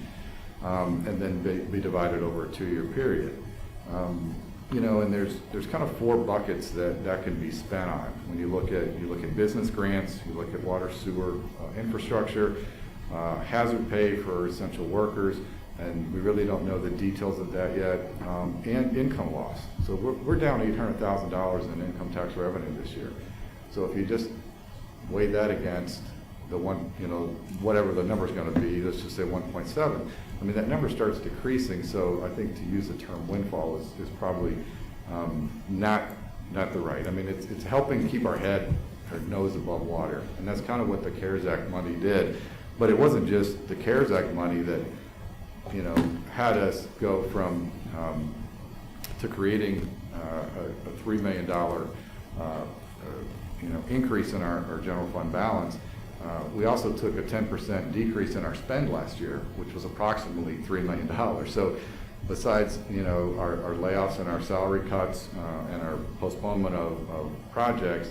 and then be divided over a 2-year period. And there's kind of 4 buckets that can be spent on. When you look at business grants, you look at water, sewer, infrastructure, hazard pay for essential workers, and we really don't know the details of that yet, and income loss. So we're down $800,000 in income tax revenue this year. So if you just weigh that against the whatever the number is going to be, let's just say 1.7. I mean, that number starts decreasing. So I think to use the term windfall is probably not the right. I mean, it's helping keep our nose above water, and that's kind of what the CARES Act money did. But it wasn't just the CARES Act money that had us go from to creating a $3 million increase in our general fund balance. We also took a 10% decrease in our spend last year, which was approximately $3 million. So besides our layoffs and our salary cuts and our postponement of projects,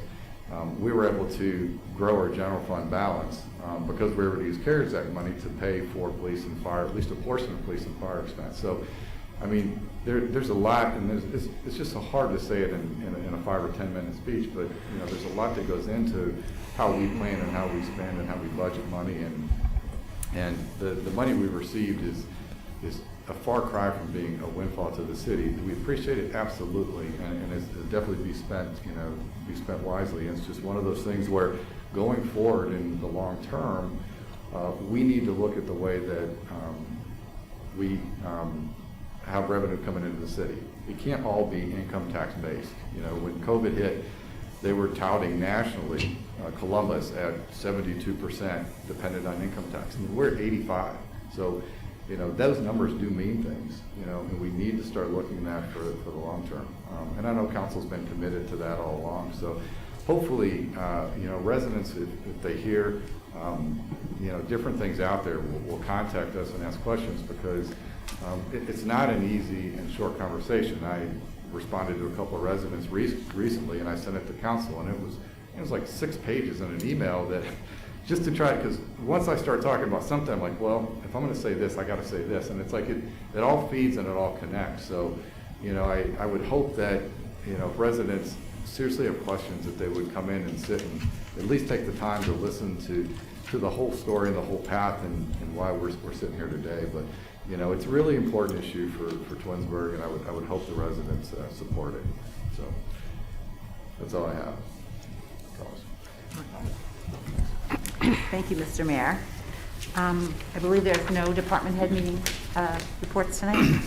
we were able to grow our general fund balance because we were able to use CARES Act money to pay for police and fire, at least a portion of police and fire expense. So, I mean, there's a lot, and it's just so hard to say it in a 5 or 10 minute speech, but there's a lot that goes into how we plan and how we spend and how we budget money, and the money we received is a far cry from being a windfall to the city. We appreciate it absolutely, and it's definitely be spent wisely. And it's just one of those things where going forward in the long term, we need to look at the way that we have revenue coming into the city. It can't all be income tax based. You know, when COVID hit, they were touting nationally Columbus at 72% dependent on income tax. And we're at 85. So, you know, those numbers do mean things, you know, and we need to start looking at that for the long term. And I know council's been committed to that all along. So hopefully, you know, residents, if they hear, you know, different things out there, will contact us and ask questions, because it's not an easy and short conversation. I responded to a couple of residents recently, and I sent it to council, and it was like 6 pages in an email that just to try, because once I start talking about something, I'm like, well, if I'm going to say this, I got to say this, and it's like it all feeds and it all connects. So, you know, I would hope that, you know, if residents seriously have questions, that they would come in and sit and at least take the time to listen to the whole story and the whole path and why we're sitting here today. But, you know, it's a really important issue for Twinsburg, and I would hope the residents support it. So that's all I have. Thank you, Mr. Mayor. I believe there's no department head meeting reports tonight.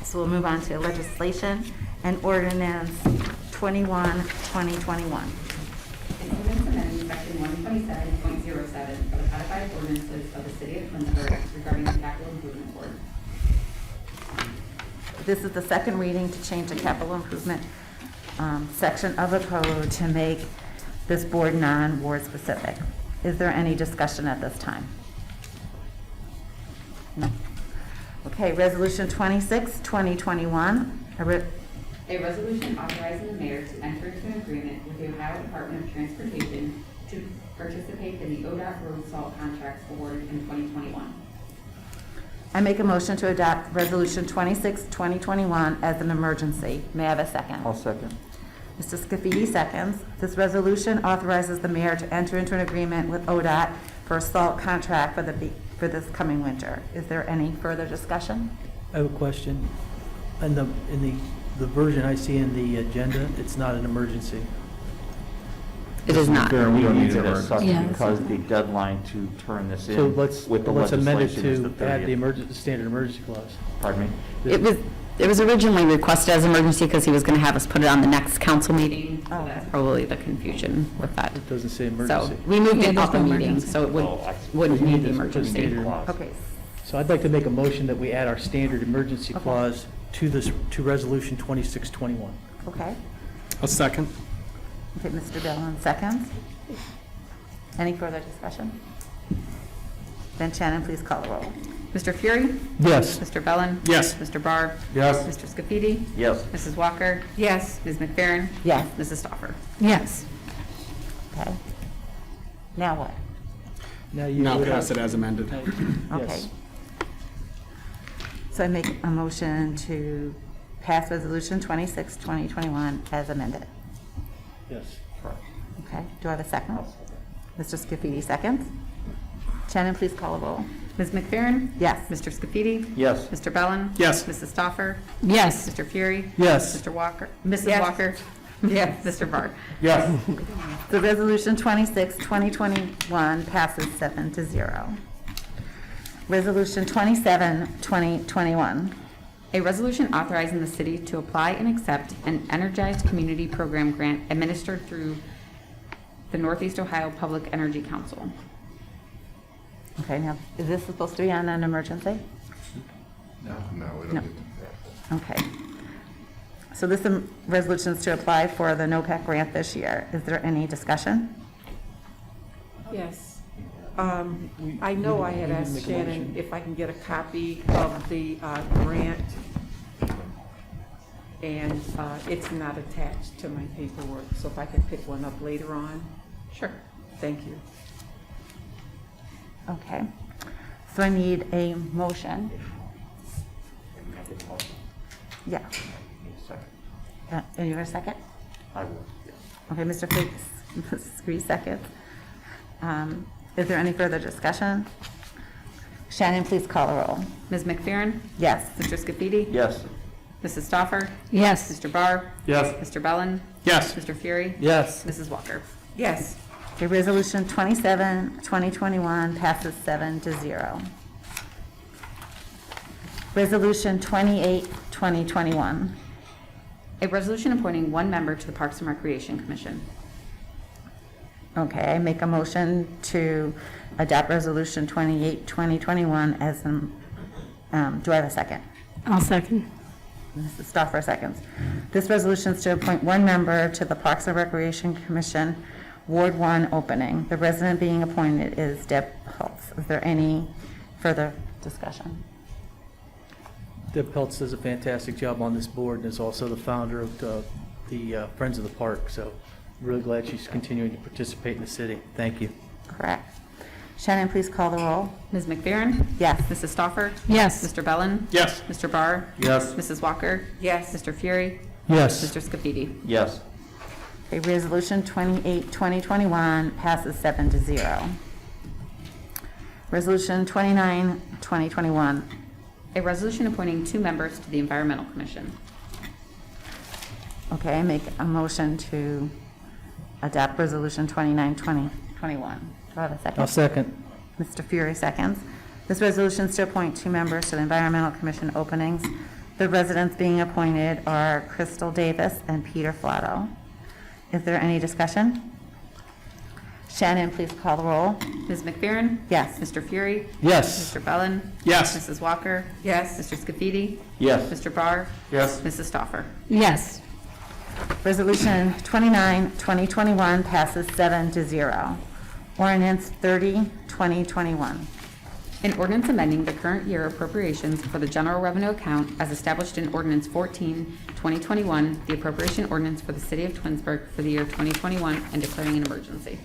So we'll move on to legislation and ordinance 21-2021. An ordinance amending section 127.07 of the codified ordinances of the city of Twinsburg regarding the capital improvement board. This is the second reading to change the capital improvement section of the code to make this board non-ward specific. Is there any discussion at this time? No. Okay, resolution 26-2021. A resolution authorizing the mayor to enter into an agreement with the Ohio Department of Transportation to participate in the ODOT road salt contracts awarded in 2021. I make a motion to adopt resolution 26-2021 as an emergency. May I have a second? I'll second. Mr. Scafidi seconds. This resolution authorizes the mayor to enter into an agreement with ODOT for a salt contract for this coming winter. Is there any further discussion? I have a question. In the version I see in the agenda, it's not an emergency. It is not. Fair, we don't need it as Yeah. such because the deadline to turn this in So let's with the amend it legislation is the to add the 30th. standard emergency clause. Pardon me? It was originally requested as emergency because he was going to have us put it on the next council meeting. So Oh. that's probably the confusion with that. It doesn't say So emergency. we moved it Yeah, up a there's no meeting, emergency. so it Oh, I- wouldn't need the Just put emergency. standard. Okay. So I'd like to make a motion that we add our standard emergency Okay. clause to resolution 2621. Okay. A second. Okay, Mr. Dillon seconds. Any further discussion? Then Shannon, please call the roll. Mr. Fury? Yes. Mr. Bellin? Yes. Mr. Barr? Yes. Mr. Scafidi? Yes. Mrs. Walker? Yes. Ms. McFerrin? Yes. Mrs. Stoffer? Yes. Okay. Now what? Now pass it as amended. Okay. Yes. So I make a motion to pass resolution 26-2021 as amended. Yes. Okay, do I have a second? Mr. Scafidi seconds. Shannon, please call the roll. Ms. McFerrin? Yes. Mr. Scafidi? Yes. Mr. Bellin? Yes. Mrs. Stoffer? Yes. Mr. Fury? Yes. Mr. Walker? Mrs. Yes. Walker? Yes. Mr. Barr? Yes. The resolution 26-2021 passes 7-0. Resolution 27-2021. A resolution authorizing the city to apply and accept an Energized Community Program grant administered through the Northeast Ohio Public Energy Council. Okay, now, is this supposed to be on an emergency? No, we No. don't need to. Okay. So this resolution is to apply for the NOPEC grant this year. Is there any discussion? Yes. I know I had asked Shannon if I can get a copy of the grant, and it's not attached to my paperwork, so if I can pick one up later on. Sure. Thank you. Okay. So I need a motion. Yeah. And you have a second? I will. Yes. Okay, Mr. Scree seconds. Is there any further discussion? Shannon, please call the roll. Ms. McFerrin? Yes. Mr. Scafidi? Yes. Mrs. Stoffer? Yes. Mr. Barr? Yes. Mr. Bellin? Yes. Mr. Fury? Yes. Mrs. Walker? Yes. Okay, Resolution 27, 2021 passes 7-0. Resolution 28, 2021. A resolution appointing one member to the Parks and Recreation Commission. Okay, I make a motion to adopt Resolution 28, 2021 as, do I have a second? I'll second. Mrs. Stoffer seconds. This resolution is to appoint one member to the Parks and Recreation Commission, Ward 1 opening. The resident being appointed is Deb Pulse. Is there any further discussion? Deb Peltz does a fantastic job on this board and is also the founder of the Friends of the Park, so really glad she's continuing to participate in the city. Thank you. Correct. Shannon, please call the roll. Ms. McFerrin? Yes. Mrs. Stoffer? Yes. Mr. Bellin? Yes. Mr. Barr? Yes. Mrs. Walker? Yes. Mr. Fury? Yes. Mr. Scafidi? Yes. Okay, Resolution 28, 2021 passes 7-0. Resolution 29, 2021. A resolution appointing two members to the Environmental Commission. Okay, I make a motion to adopt Resolution 29, 2021. Do I have a second? I'll second. Mr. Fury seconds. This resolution is to appoint two members to the Environmental Commission openings. The residents being appointed are Crystal Davis and Peter Flatto. Is there any discussion? Shannon, please call the roll. Ms. McFerrin? Yes. Mr. Fury? Yes. Mr. Bellin? Yes. Mrs. Walker? Yes. Mr. Scafidi? Yes. Mr. Barr? Yes. Mrs. Stoffer? Yes. Resolution 29, 2021 passes 7-0. Ordinance 30, 2021. An ordinance amending the current year appropriations for the general revenue account as established in Ordinance 14, 2021, the appropriation ordinance for the city of Twinsburg for the year 2021, and declaring an emergency.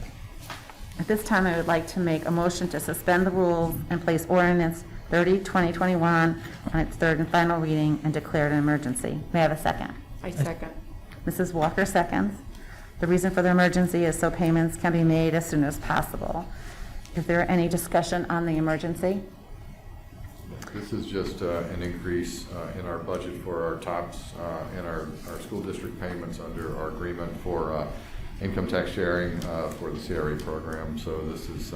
At this time, I would like to make a motion to suspend the rules and place ordinance 30, 2021 on its third and final reading and declare it an emergency. May I have a second? I second. Mrs. Walker seconds. The reason for the emergency is so payments can be made as soon as possible. Is there any discussion on the emergency? This is just an increase in our budget for our TOPS and our school district payments under our agreement for income tax sharing for the CRA program. So this is,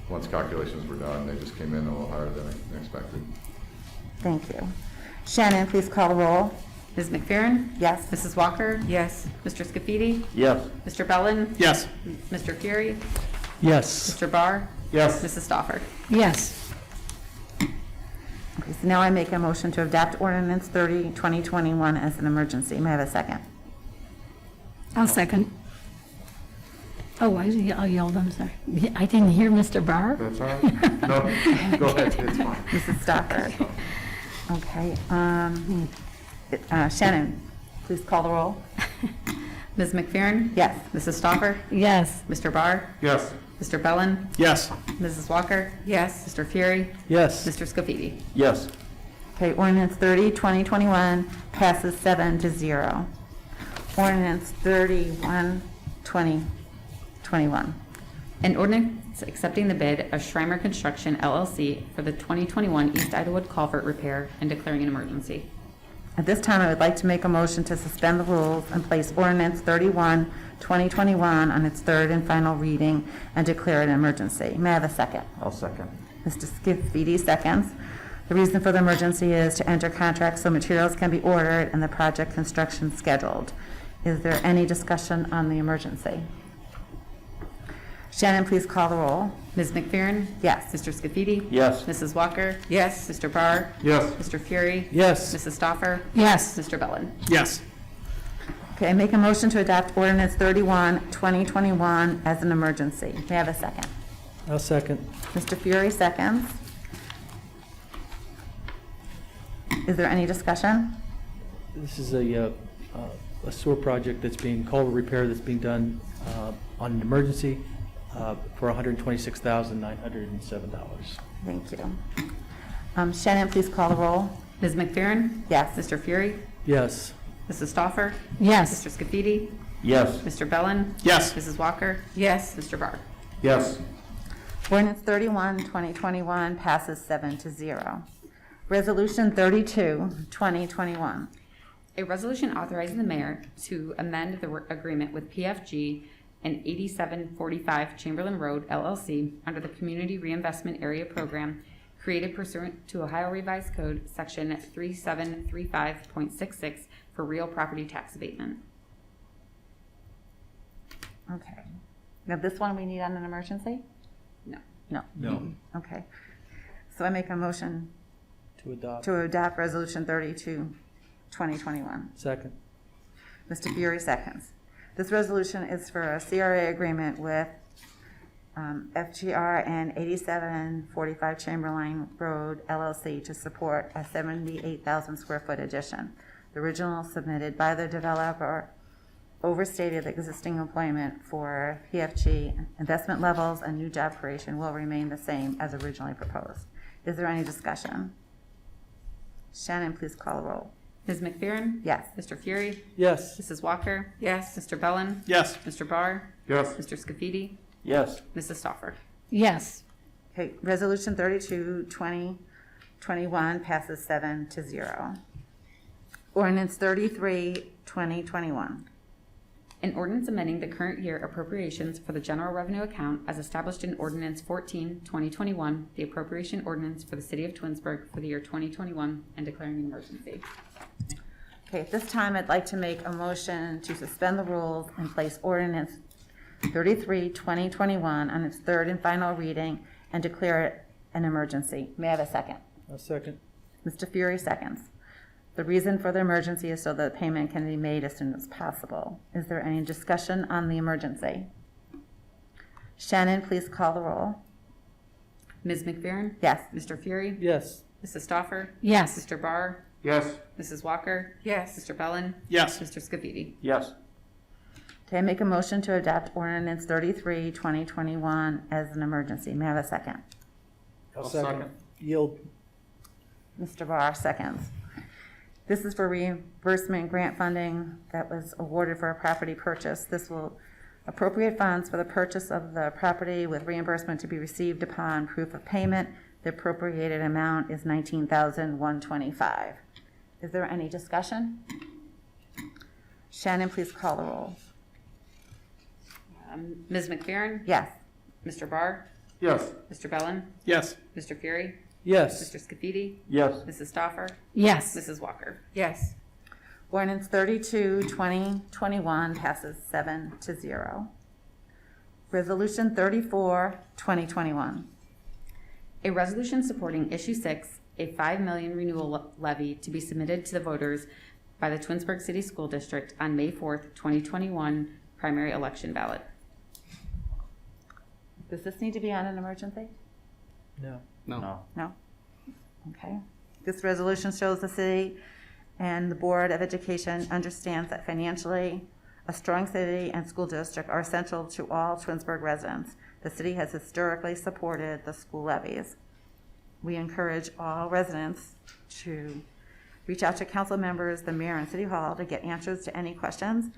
once calculations were done, they just came in a little higher than expected. Thank you. Shannon, please call the roll. Ms. McFerrin? Yes. Mrs. Walker? Yes. Mr. Scafidi? Yes. Mr. Bellin? Yes. Mr. Fury? Yes. Mr. Barr? Yes. Mrs. Stoffer? Yes. Okay, so now I make a motion to adopt ordinance 30, 2021 as an emergency. May I have a second? I'll second. Oh, I yelled, I'm sorry. I didn't hear Mr. Barr. That's all right. No, go ahead, it's fine. Mrs. Stoffer. Okay, Shannon, please call the roll. Ms. McFerrin? Yes. Mrs. Stoffer? Yes. Mr. Barr? Yes. Mr. Bellin? Yes. Mrs. Walker? Yes. Mr. Fury? Yes. Mr. Scafidi? Yes. Okay, ordinance 30, 2021 passes 7-0. Ordinance 31, 2021. An ordinance accepting the bid of Schreimer Construction LLC for the 2021 East Idawood Culvert repair and declaring an emergency. At this time, I would like to make a motion to suspend the rules and place ordinance 31, 2021 on its third and final reading and declare it an emergency. May I have a second? I'll second. Mr. Scafidi seconds. The reason for the emergency is to enter contracts so materials can be ordered and the project construction scheduled. Is there any discussion on the emergency? Shannon, please call the roll. Ms. McFerrin? Yes. Mr. Scafidi? Yes. Mrs. Walker? Yes. Mr. Barr? Yes. Mr. Fury? Yes. Mrs. Stoffer? Yes. Mr. Bellin? Yes. Okay, I make a motion to adopt ordinance 31, 2021 as an emergency. May I have a second? I'll second. Mr. Fury seconds. Is there any discussion? This is a sewer project that's being, culvert repair that's being done on an emergency for $126,907. Thank you. Shannon, please call the roll. Ms. McFerrin? Yes. Mr. Fury? Yes. Mrs. Stoffer? Yes. Mr. Scafidi? Yes. Mr. Bellin? Yes. Mrs. Walker? Yes. Mr. Barr? Yes. Ordinance 31, 2021 passes 7-0. Resolution 32, 2021. A resolution authorizing the mayor to amend the agreement with PFG and 8745 Chamberlain Road, LLC, under the Community Reinvestment Area Program, created pursuant to Ohio Revised Code, Section 3735.66, for real property tax abatement. Okay. Now, this one we need on an emergency? No. No. No. Okay. So I make a motion To adopt. to adopt Resolution 32, 2021. Second. Mr. Fury seconds. This resolution is for a CRA agreement with FGR and 8745 Chamberlain Road LLC to support a 78,000 square foot addition. The original submitted by the developer overstated the existing employment for PFG. Investment levels and new job creation will remain the same as originally proposed. Is there any discussion? Shannon, please call the roll. Ms. McFerrin? Yes. Mr. Fury? Yes. Mrs. Walker? Yes. Mr. Bellin? Yes. Mr. Barr? Yes. Mr. Scafidi? Yes. Mrs. Stoffer? Yes. Okay, Resolution 32, 2021 passes 7-0. Ordinance 33, 2021. An ordinance amending the current year appropriations for the general revenue account as established in Ordinance 14, 2021, the appropriation ordinance for the city of Twinsburg for the year 2021, and declaring an emergency. Okay, at this time, I'd like to make a motion to suspend the rules and place ordinance 33, 2021 on its third and final reading and declare it an emergency. May I have a second? A second. Mr. Fury seconds. The reason for the emergency is so that payment can be made as soon as possible. Is there any discussion on the emergency? Shannon, please call the roll. Ms. McFerrin? Yes. Mr. Fury? Yes. Mrs. Stoffer? Yes. Mr. Barr? Yes. Mrs. Walker? Yes. Mr. Bellin? Yes. Mr. Scafidi? Yes. Okay, I make a motion to adopt ordinance 33, 2021 as an emergency. May I have a second? I'll second. Yield. Mr. Barr seconds. This is for reimbursement grant funding that was awarded for a property purchase. This will appropriate funds for the purchase of the property with reimbursement to be received upon proof of payment. The appropriated amount is $19,125. Is there any discussion? Shannon, please call the roll. Ms. McFerrin? Yes. Mr. Barr? Yes. Mr. Bellin? Yes. Mr. Fury? Yes. Mr. Scafidi? Yes. Mrs. Stoffer? Yes. Mrs. Walker? Yes. Ordinance 32, 2021 passes 7-0. Resolution 34, 2021. A resolution supporting Issue 6, a $5 million renewal levy to be submitted to the voters by the Twinsburg City School District on May 4th, 2021 primary election ballot. Does this need to be on an emergency? No. No. No? Okay. This resolution shows the city and the Board of Education understands that financially, a strong city and school district are essential to all Twinsburg residents. The city has historically supported the school levies. We encourage all residents to reach out to council members, the mayor, and city hall to get answers to any questions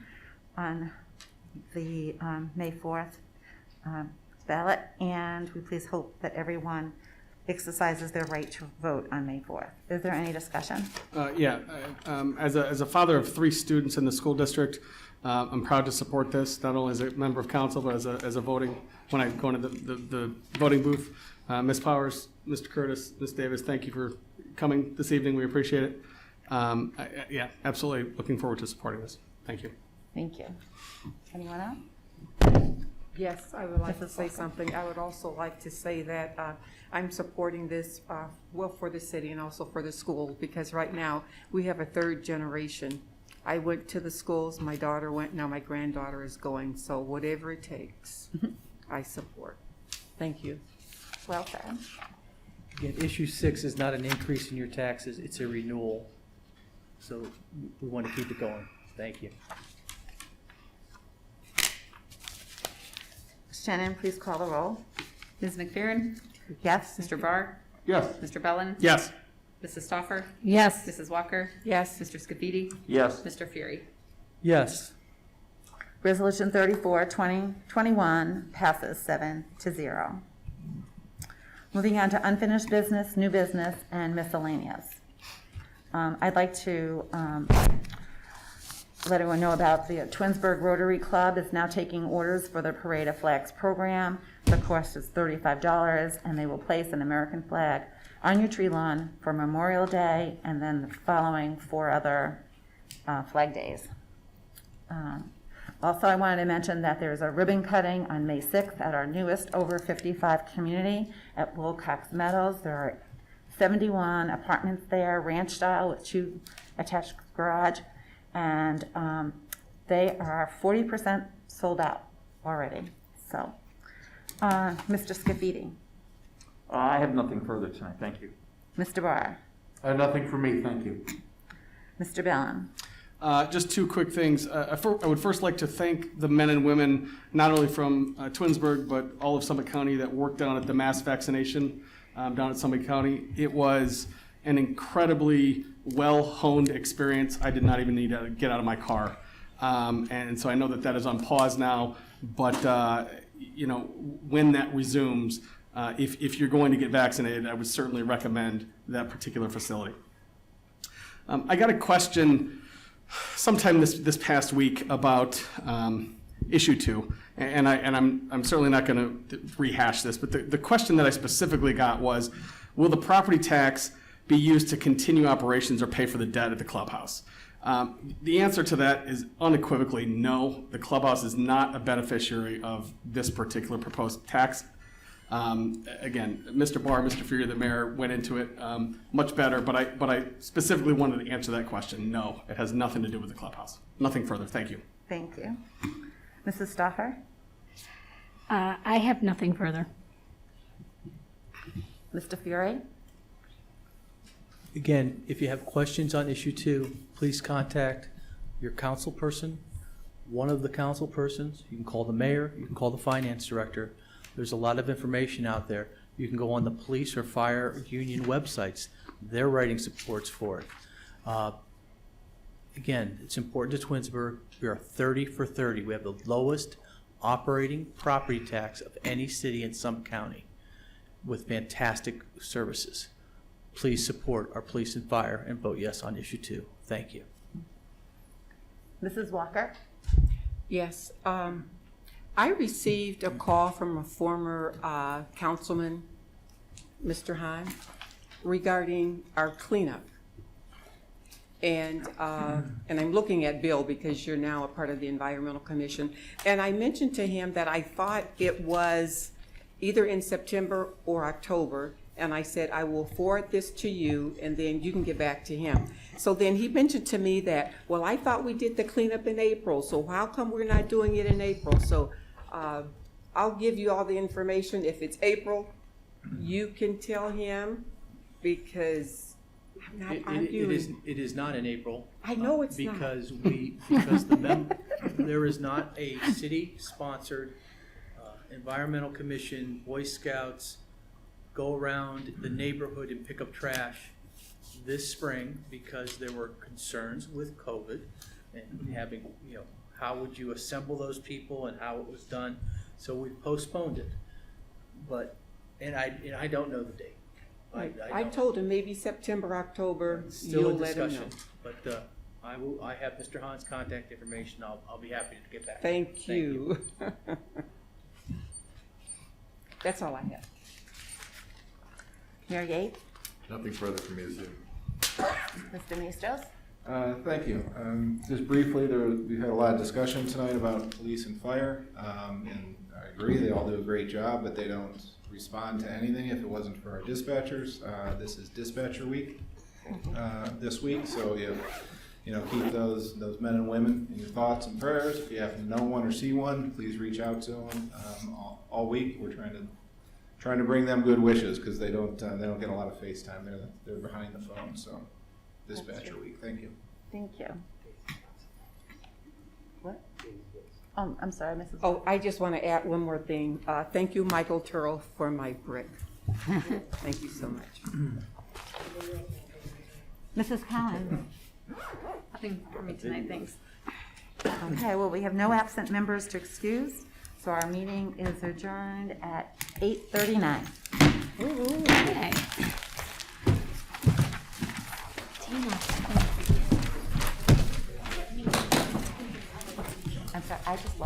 on the May 4th ballot, and we please hope that everyone exercises their right to vote on May 4th. Is there any discussion? As a father of 3 students in the school district, I'm proud to support this, not only as a member of council, but as a voting, when I go into the voting booth. Ms. Powers, Mr. Curtis, Ms. Davis, thank you for coming this evening. We appreciate it. Yeah, absolutely looking forward to supporting this. Thank you. Thank you. Anyone else? Yes, I would like to say something. I would also like to say that I'm supporting this, well, for the city and also for the schools, because right now we have a third generation. I went to the schools, my daughter went, now my granddaughter is going, so whatever it takes, I support. Thank you. Well said. Again, issue 6 is not an increase in your taxes, it's a renewal. So we want to keep it going. Thank you. Shannon, please call the roll. Ms. McFerrin? Yes. Mr. Barr? Yes. Mr. Bellin? Yes. Mrs. Stoffer? Yes. Mrs. Walker? Yes. Mr. Scafidi? Yes. Mr. Fury? Yes. Resolution 34, 2021 passes 7-0. Moving on to unfinished business, new business, and miscellaneous. I'd like to let everyone know about the Twinsburg Rotary Club is now taking orders for the Parade of Flags program. The cost is $35, and they will place an American flag on your tree lawn for Memorial Day and then the following 4 other flag days. Also, I wanted to mention that there's a ribbon cutting on May 6th at our newest over 55 community at Wilcox Meadows. There are 71 apartments there, ranch style with 2 attached garage, and they are 40% sold out already. So, Mr. Scafidi. I have nothing further tonight, thank you. Mr. Barr. Nothing for me, thank you. Mr. Bellin. Just 2 quick things. I would first like to thank the men and women, not only from Twinsburg, but all of Summit County that worked down at the mass vaccination down at Summit County. It was an incredibly well-honed experience. I did not even need to get out of my car. And so I know that that is on pause now, but when that resumes, if you're going to get vaccinated, I would certainly recommend that particular facility. I got a question sometime this past week about issue 2, and I'm certainly not going to rehash this, but the question that I specifically got was, will the property tax be used to continue operations or pay for the debt at the clubhouse? The answer to that is unequivocally no. The clubhouse is not a beneficiary of this particular proposed tax. Again, Mr. Barr, Mr. Fury, the mayor, went into it much better, but I specifically wanted to answer that question. No, it has nothing to do with the clubhouse. Nothing further. Thank you. Thank you. Mrs. Stauffer. I have nothing further. Mr. Fury. Again, if you have questions on issue 2, please contact your council person, one of the council persons. You can call the mayor, you can call the finance director. There's a lot of information out there. You can go on the police or fire union websites. They're writing supports for it. Again, it's important to Twinsburg. We are 30 for 30. We have the lowest operating property tax of any city in Summit County with fantastic services. Please support our police and fire and vote yes on issue 2. Thank you. Mrs. Walker. Yes, I received a call from a former councilman, Mr. Hahn, regarding our cleanup. And I'm looking at Bill because you're now a part of the Environmental Commission. And I mentioned to him that I thought it was either in September or October. And I said, I will forward this to you and then you can get back to him. So then he mentioned to me that, well, I thought we did the cleanup in April, so how come we're not doing it in April? So I'll give you all the information. If it's April, you can tell him because I'm not arguing. It is not in April. I know it's not. Because there is not a city-sponsored environmental commission, Boy Scouts, go around the neighborhood and pick up trash this spring because there were concerns with COVID and having, how would you assemble those people and how it was done. So we postponed it. But, and I don't know the date. I told him maybe September, October, Still you'll in let him discussion, know. but I have Mr. Hahn's contact information. I'll be happy to get back. Thank you. That's all I have. Mayor Yates. Nothing further from me this evening. Mr. Mistos. Thank you. Just briefly, we've had a lot of discussion tonight about police and fire, and I agree, they all do a great job, but they don't respond to anything if it wasn't for our dispatchers. This is dispatcher week this week, so keep those men and women in your thoughts and prayers. If you happen to know one or see one, please reach out to them. All week, we're trying to bring them good wishes because they don't get a lot of face time. They're behind the phone, so. Dispatcher week. Thank you. Thank you. What? Oh, I'm sorry, Mrs. Oh, I just want to add one more thing. Thank you, Michael Turrell, for my brick. Thank you so much. Mrs. Collins. Nothing for me tonight, thanks. Okay, well, we have no absent members to excuse, so our meeting is adjourned at 8:39. Okay. Tina. God, I just love